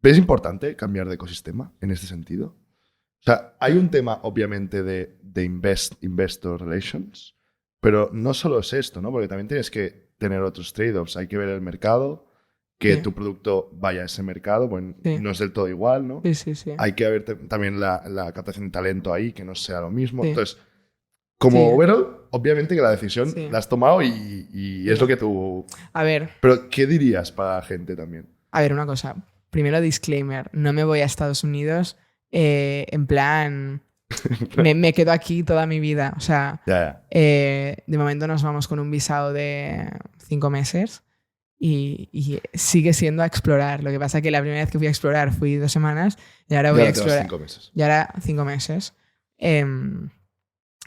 ¿Ves importante cambiar de ecosistema en este sentido? O sea, hay un tema, obviamente, de investor relations, pero no solo es esto, ¿no? Porque también tienes que tener otros trade-offs. Hay que ver el mercado, que tu producto vaya a ese mercado, bueno, no es del todo igual, ¿no? Sí. Hay que ver también la captación de talento ahí, que no sea lo mismo. Sí. Entonces, como overall, obviamente que la decisión Sí. la has tomado y es lo que tú... A ver, Pero, ¿qué dirías para la gente también? una cosa. Primero, disclaimer. No me voy a Estados Unidos en plan... me quedo aquí toda mi vida. O sea, Ya. de momento nos vamos con un visado de 5 meses y sigue siendo a explorar. Lo que pasa es que la primera vez que fui a explorar fui 2 semanas y ahora voy a te vas explorar. 5 meses. Y ahora 5 meses.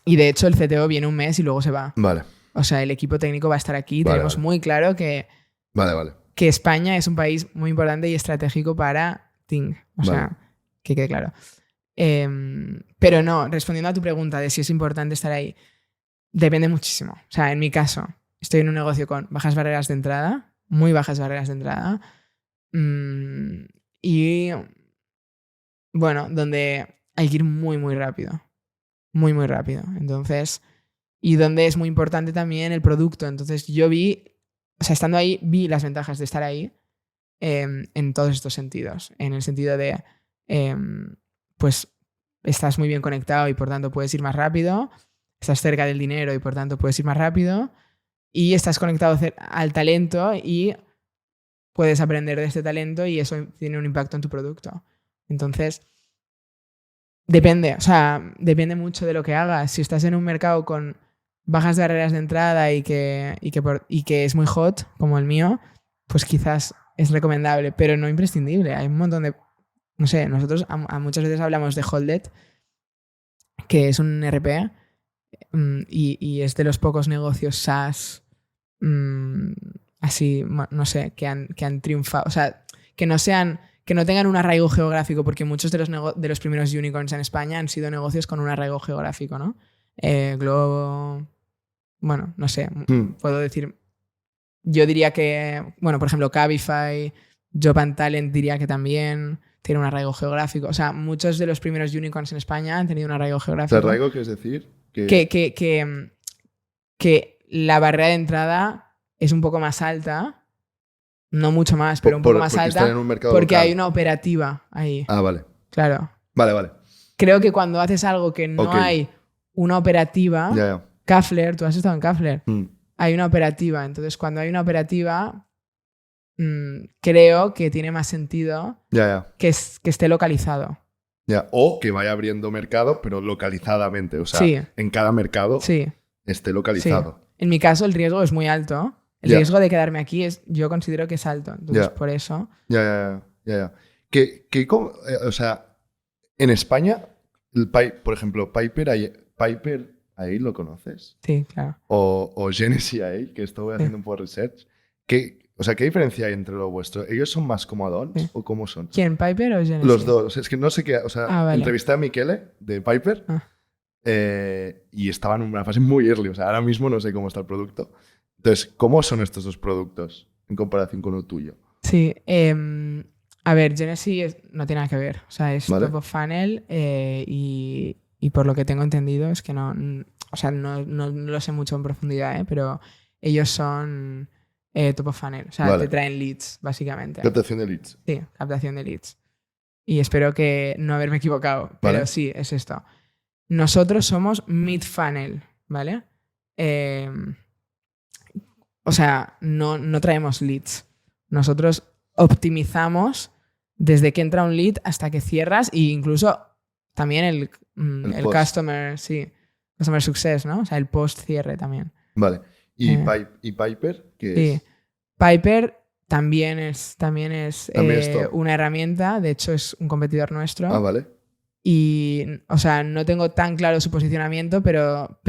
Y de hecho el CTO viene un mes y luego se va. Vale. O sea, el equipo técnico va a estar aquí. Vale, Tenemos vale. muy claro que Vale. que España es un país muy importante y estratégico para Ting. O sea, que quede claro. Pero no, respondiendo a tu pregunta de si es importante estar ahí, depende muchísimo. O sea, en mi caso, estoy en un negocio con bajas barreras de entrada, muy bajas barreras de entrada, y bueno, donde hay que ir muy, muy rápido. Muy, muy rápido. Entonces, y donde es muy importante también el producto. Entonces, yo vi, o sea, estando ahí, vi las ventajas de estar ahí en todos estos sentidos. En el sentido de, pues, estás muy bien conectado y por tanto puedes ir más rápido. Estás cerca del dinero y por tanto puedes ir más rápido. Y estás conectado al talento y puedes aprender de este talento y eso tiene un impacto en tu producto. Entonces, depende, o sea, depende mucho de lo que hagas. Si estás en un mercado con bajas barreras de entrada y que es muy hot, como el mío, pues quizás es recomendable, pero no imprescindible. Hay un montón de... No sé, nosotros muchas veces hablamos de Holded, que es un ERP, y es de los pocos negocios SaaS así, no sé, que han triunfado. O sea, que no tengan un arraigo geográfico, porque muchos de los primeros unicorns en España han sido negocios con un arraigo geográfico, ¿no? Globo... Bueno, no sé, puedo decir... Yo diría que, bueno, por ejemplo, Cabify, Job and Talent diría que también tiene un arraigo geográfico. O sea, muchos de los primeros unicorns en España han tenido un arraigo geográfico. ¿El arraigo qué es decir? Que la barrera de entrada es un poco más alta, no mucho más, pero un poco más alta, porque hay una operativa ahí. Ah, vale. Claro. Vale. Creo que cuando haces algo que no hay una operativa, Kafler, tú has estado en Kafler, hay una operativa. Entonces, cuando hay una operativa, creo que tiene más sentido que esté localizado. O que vaya abriendo mercado, pero localizadamente. O sea, en cada mercado esté localizado. Sí. En mi caso, el riesgo es muy alto. El riesgo de quedarme aquí yo considero que es alto. Entonces, por eso... O sea, en España, por ejemplo, Piper AI, ¿lo conoces? Sí, claro. O Genesis AI, que estuve haciendo un poco de research. ¿Qué diferencia hay entre lo vuestro? ¿Ellos son más como add-ons o cómo son? ¿Quién, Piper o Genesis? Los dos. O sea, es que no sé qué... O sea, vale. Entrevisté a Michele de Piper y estaban en una fase muy early. O sea, ahora mismo no sé cómo está el producto. Entonces, ¿cómo son estos dos productos en comparación con el tuyo? Sí. A ver, Genesis no tiene nada que ver. O sea, es top of funnel y por lo que tengo entendido es que no lo sé mucho en profundidad, pero ellos son top of funnel. O sea, te traen leads, básicamente. Captación de leads. Sí, captación de leads. Y espero que no haberme equivocado, pero sí, es esto. Nosotros somos mid-funnel, ¿vale? O sea, no traemos leads. Nosotros optimizamos desde que entra un lead hasta que cierras e incluso también el customer success, ¿no? O sea, el post-cierre también. Vale. ¿Y Piper qué es? Piper también es una herramienta. De hecho, es un competidor nuestro. Ah, vale. Y, o sea, no tengo tan claro su posicionamiento, pero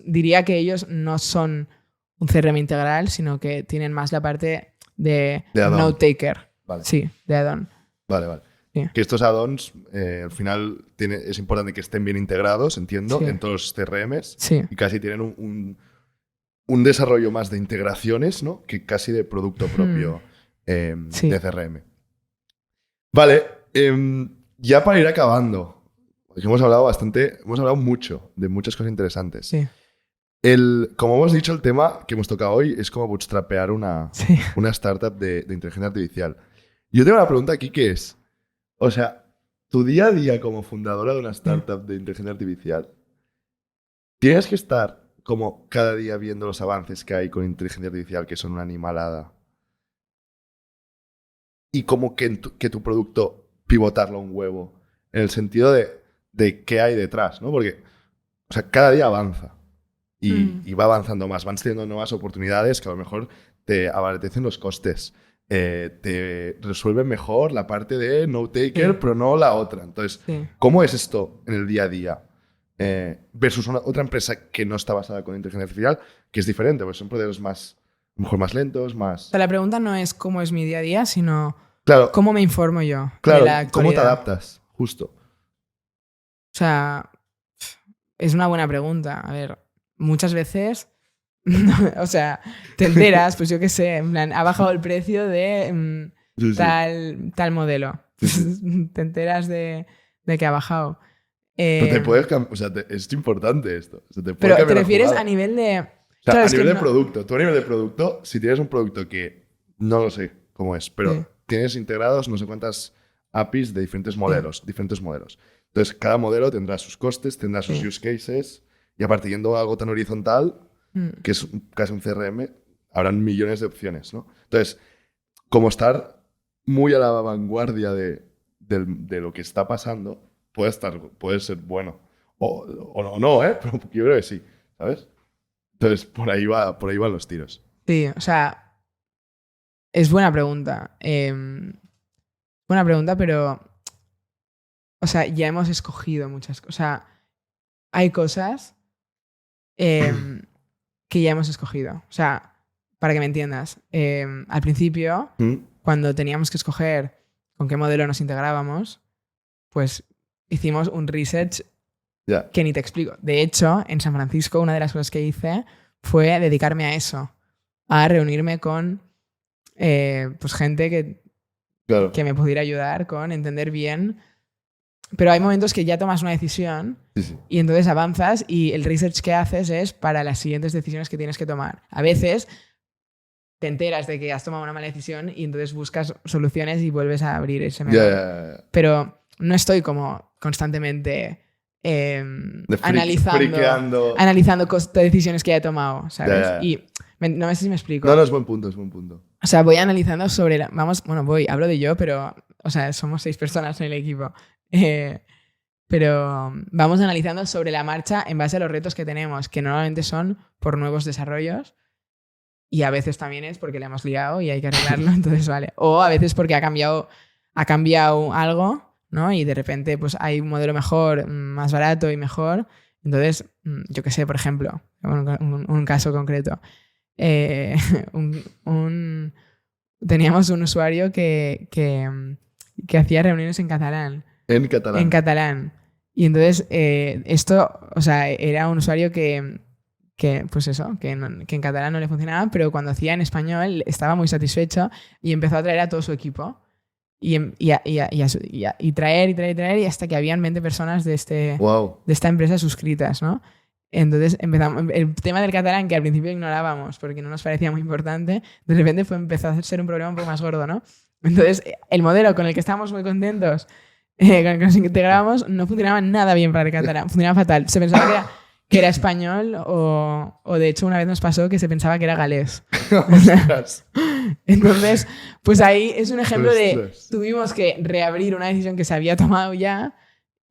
diría que ellos no son un CRM integral, sino que tienen más la parte de note taker. Vale. Sí, de add-on. Vale. Sí. Que estos add-ons, al final, es importante que estén bien integrados, entiendo, en todos los CRMs. Sí. Y casi tienen un desarrollo más de integraciones, ¿no? Que casi de producto propio de CRM. Vale. Ya para ir acabando, porque hemos hablado mucho de muchas cosas interesantes. Sí. Como hemos dicho, el tema que hemos tocado hoy es como bootstrapear una startup de inteligencia artificial. Yo tengo una pregunta aquí que es, o sea, tu día a día como fundadora de una startup de inteligencia artificial, ¿tienes que estar como cada día viendo los avances que hay con inteligencia artificial, que son una animalada? Y como que tu producto pivotarlo un huevo, en el sentido de qué hay detrás, ¿no? Porque, o sea, cada día avanza. Y va avanzando más, van teniendo nuevas oportunidades que a lo mejor te abaratecen los costes, te resuelven mejor la parte de note taker, pero no la otra. Entonces, ¿cómo es esto en el día a día? Versus otra empresa que no está basada con inteligencia artificial, que es diferente, porque son procesos más A lo mejor más lentos, más... O sea, la pregunta no es cómo es mi día a día, sino Claro, cómo me informo yo de claro, la ¿cómo te actualidad. adaptas? Justo. O sea, es una buena pregunta. A ver, muchas veces, o sea, te enteras, pues yo qué sé, en plan, ha bajado el precio de Sí, sí. tal modelo. Sí, sí. Te enteras de que ha bajado. Pero te Eh, puedes o sea, es importante esto. O sea, te puede pero te cambiar la refieres jugada. a nivel de... O sea, Claro, a es que nivel de no... producto. Tú a nivel de producto, si tienes un producto que no lo sé cómo es, pero Sí, tienes integrados no sé cuántas APIs de diferentes sí, modelos. Entonces, cada modelo tendrá sus costes, tendrá sus sí. use cases, y aparte, yendo a algo tan horizontal, Mm, que es casi un CRM, habrán millones de opciones, ¿no? Entonces, como estar muy a la vanguardia de lo que está pasando, puede ser bueno. O no, ¿eh? Pero yo creo que sí, ¿sabes? Entonces, por ahí van los tiros. sí, o sea, es buena pregunta. Buena pregunta, pero... O sea, ya hemos escogido muchas cosas. O sea, hay cosas que ya hemos escogido. O sea, para que me entiendas, al principio, ¿Mm? cuando teníamos que escoger con qué modelo nos integrábamos, pues hicimos un research Ya. que ni te explico. De hecho, en San Francisco, una de las cosas que hice fue dedicarme a eso, a reunirme con pues gente Claro. que me pudiera ayudar con entender bien. Pero hay momentos que ya tomas una decisión Sí, sí. y entonces avanzas y el research que haces es para las siguientes decisiones que tienes que tomar. A veces te enteras de que has tomado una mala decisión y entonces buscas soluciones y vuelves a abrir ese Ya, melón. ya, ya. Pero no estoy como constantemente Friqueando. analizando decisiones que ya he tomado, ¿sabes? Ya, ya. Y no sé si me explico. No, no, es buen punto, es buen punto. O sea, voy analizando sobre hablo de yo, pero, o sea, somos 6 personas en el equipo. Pero vamos analizando sobre la marcha en base a los retos que tenemos, que normalmente son por nuevos desarrollos y a veces también es porque le hemos liado y hay que arreglarlo, entonces vale. O a veces porque ha cambiado algo, ¿no? Y de repente pues hay un modelo mejor, más barato y mejor. Entonces, yo qué sé, por ejemplo, un caso concreto. Eh, teníamos un usuario que hacía reuniones en catalán. En catalán. En catalán. Y entonces, esto, o sea, era un usuario pues eso, que en catalán no le funcionaba, pero cuando hacía en español estaba muy satisfecho y empezó a traer a todo su equipo. Y traer, y hasta que habían 20 personas de esta empresa suscritas, ¿no? Entonces empezamos, el tema del catalán, que al principio ignorábamos porque no nos parecía muy importante, de repente empezó a ser un problema un poco más gordo, ¿no? Entonces, el modelo con el que estábamos muy contentos, con el que nos integrábamos, no funcionaba nada bien para el catalán, funcionaba fatal. Se pensaba que era español o de hecho una vez nos pasó que se pensaba que era galés. Ostras. Entonces, pues ahí es un ejemplo de Ostras. tuvimos que reabrir una decisión que se había tomado ya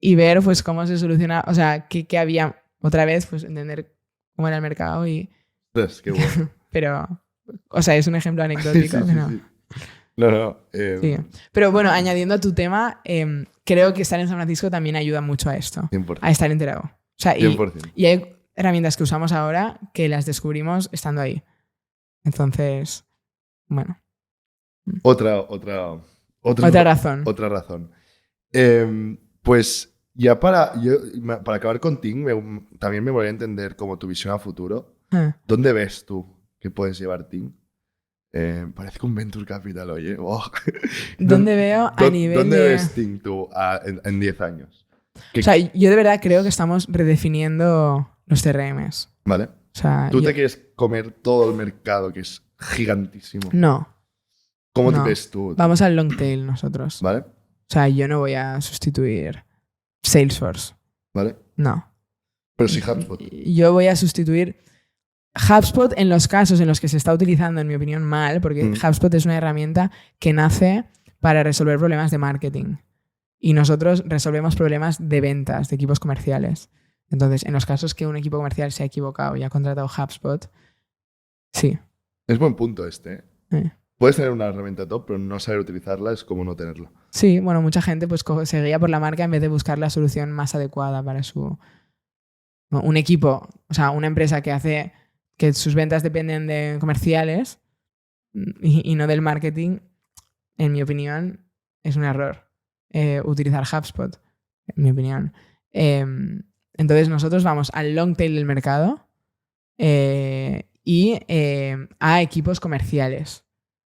y ver pues cómo se solucionaba, o sea, qué había otra vez, pues entender cómo era el mercado y... Ostras, qué bueno. Pero, o sea, es un ejemplo anecdótico. Sí, sí, Pero, sí. No. sí. Pero bueno, añadiendo a tu tema, creo que estar en San Francisco también ayuda mucho a esto, 100%. a estar enterado. O sea, 100%. y hay herramientas que usamos ahora que las descubrimos estando ahí. Entonces, bueno. Otra razón. Otra razón. Pues ya para acabar con Ting, también me voy a entender como tu visión a futuro. Ah. ¿Dónde ves tú que puedes llevar Ting? Parece que un Venture Capital, oye. Oh. ¿Dónde veo a nivel ¿Dónde de...? ves Ting tú en 10 años? O sea, yo de verdad creo que estamos redefiniendo los CRMs. Vale. O sea, ¿Tú te quieres comer todo el mercado que es gigantísimo? No. ¿Cómo te No. ves tú? Vamos al long tail nosotros. ¿Vale? O sea, yo no voy a sustituir Salesforce. ¿Vale? No. Pero sí HubSpot. Yo voy a sustituir HubSpot en los casos en los que se está utilizando, en mi opinión, mal, porque HubSpot es una herramienta que nace para resolver problemas de marketing. Y nosotros resolvemos problemas de ventas, de equipos comerciales. Entonces, en los casos que un equipo comercial se ha equivocado y ha contratado HubSpot, sí. Es buen punto este. Puedes tener una herramienta top, pero no saber utilizarla es como no tenerla. Sí, bueno, mucha gente pues se guía por la marca en vez de buscar la solución más adecuada para un equipo, o sea, una empresa que hace que sus ventas dependen de comerciales y no del marketing, en mi opinión, es un error utilizar HubSpot, en mi opinión. Entonces nosotros vamos al long tail del mercado y a equipos comerciales.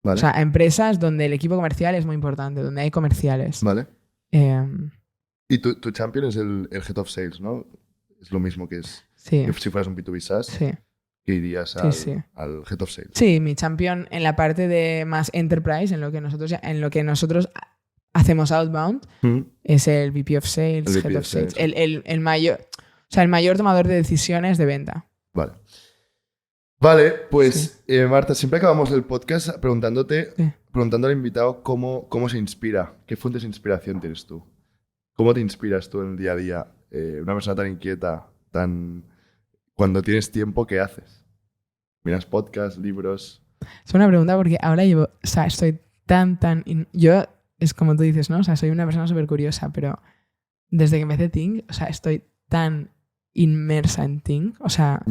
Vale. O sea, a empresas donde el equipo comercial es muy importante, donde hay comerciales. Vale. Y tu champion es el Head of Sales, ¿no? Es lo mismo que es Sí. que si fueras un B2B SaaS, Sí. que irías al Head of Sales. Sí, mi champion en la parte de más enterprise, en lo que nosotros hacemos outbound, es el VP of Sales, Head of Sales. El mayor tomador de decisiones de venta. Vale, pues Marta, siempre acabamos el podcast preguntando al invitado cómo se inspira, qué fuentes de inspiración tienes tú. ¿Cómo te inspiras tú en el día a día? Una persona tan inquieta, cuando tienes tiempo, ¿qué haces? ¿Miras podcasts, libros? Es una pregunta porque ahora estoy yo, es como tú dices, ¿no? O sea, soy una persona súper curiosa, pero desde que empecé Ting, o sea, estoy tan inmersa en Ting, o sea,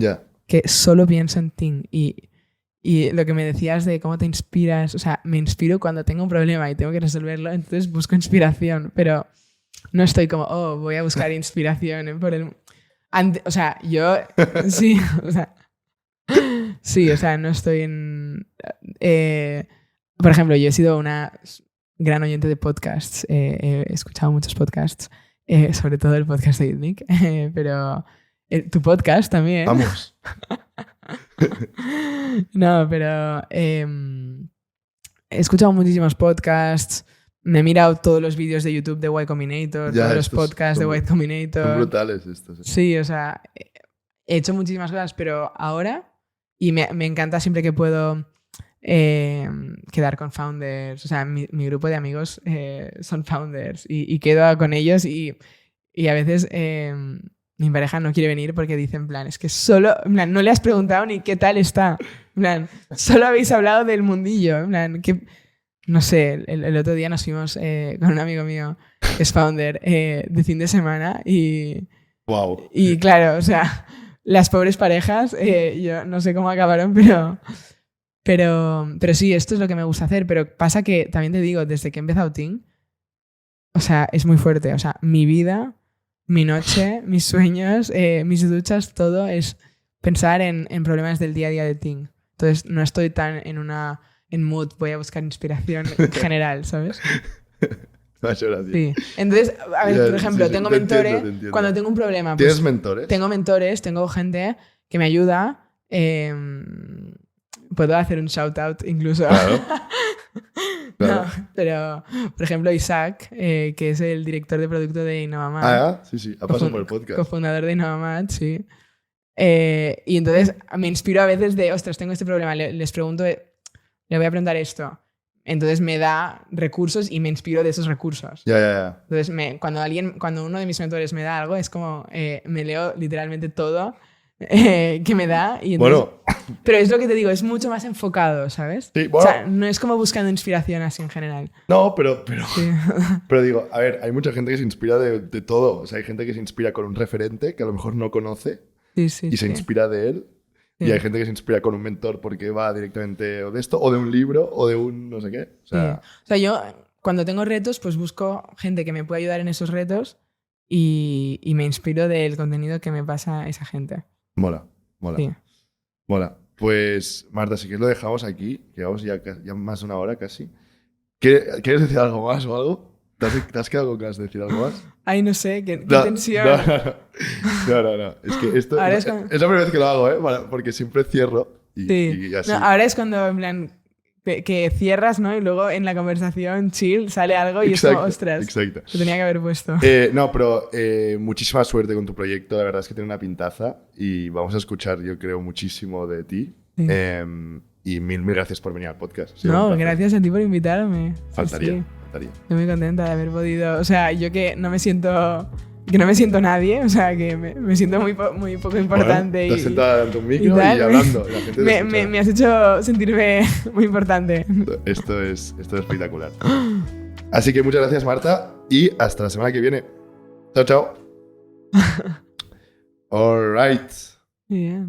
que solo pienso en Ting. Y lo que me decías de cómo te inspiras, o sea, me inspiro cuando tengo un problema y tengo que resolverlo, entonces busco inspiración, pero no estoy como, voy a buscar inspiración por el... o sea, yo... sí, o sea, no estoy en... por ejemplo, yo he sido una gran oyente de podcasts. He escuchado muchos podcasts, sobre todo el podcast de Idnik, pero tu podcast también. Vamos. No, pero he escuchado muchísimos podcasts. Me he mirado todos los vídeos de YouTube de Y Combinator, todos los podcasts de Y Combinator. Son brutales estos. Sí, o sea, he hecho muchísimas cosas, pero ahora, y me encanta siempre que puedo quedar con founders. O sea, mi grupo de amigos son founders y quedo con ellos y a veces mi pareja no quiere venir porque dice en plan, es que no le has preguntado ni qué tal está. En plan, solo habéis hablado del mundillo. En plan, que... No sé, el otro día nos fuimos con un amigo mío que es founder de fin de semana y... Wow. Y claro, o sea, las pobres parejas, yo no sé cómo acabaron, pero sí, esto es lo que me gusta hacer. Pero pasa que, también te digo, desde que he empezado Ting, o sea, es muy fuerte. O sea, mi vida, mi noche, mis sueños, mis duchas, todo es pensar en problemas del día a día de Ting. Entonces, no estoy tan en mood, voy a buscar inspiración en general, ¿sabes? Sí. Entonces, a ver, por ejemplo, tengo mentores. Entiendo. Cuando tengo un problema, ¿Tienes mentores? Tengo mentores, tengo gente que me ayuda. Puedo hacer un shout out incluso. Claro. No, pero, por ejemplo, Isaac, que es el director de producto de Innovamat. Sí, ha pasado por el podcast. Cofundador de Innovamat, sí. Y entonces me inspiro a veces de, ostras, tengo este problema. Les pregunto, le voy a preguntar esto. Entonces me da recursos y me inspiro de esos recursos. Ya. Entonces, cuando uno de mis mentores me da algo, es como me leo literalmente todo que me da. Y entonces, pero es lo que te digo, es mucho más enfocado, ¿sabes? Sí, bueno. O sea, no es como buscando inspiración así en general. No, pero Sí. pero digo, a ver, hay mucha gente que se inspira de todo. O sea, hay gente que se inspira con un referente que a lo mejor no conoce y se inspira de él. Sí. Y hay gente que se inspira con un mentor porque va directamente o de esto, o de un libro, o de un no sé qué. O sea, yo cuando tengo retos, pues busco gente que me pueda ayudar en esos retos y me inspiro del contenido que me pasa esa gente. Mola. Sí. Mola. Pues, Marta, si quieres lo dejamos aquí. Llevamos ya más de una hora casi. ¿Quieres decir algo más o algo? ¿Te has quedado con ganas de decir algo más? Ay, no sé, qué tensión. No. Es que esto es la primera vez que lo hago, porque siempre cierro y así. No, ahora es cuando, en plan, que cierras, ¿no? Y luego en la conversación chill sale algo y es como, ostras, exacto. Lo tenía que haber puesto. No, pero muchísima suerte con tu proyecto. La verdad es que tiene una pintaza y vamos a escuchar, yo creo, muchísimo de ti. Sí. Y mil gracias por venir al podcast. No, gracias a ti por invitarme. Faltaría. Sí. Estoy muy contenta de haber podido... O sea, yo que no me siento nadie, o sea, que me siento muy poco importante. Bueno, te has sentado ante un micro y hablando. La gente me has hecho sentirme muy importante. Esto es espectacular. Así que muchas gracias, Marta, y hasta la semana que viene. Chao. All right. Bien.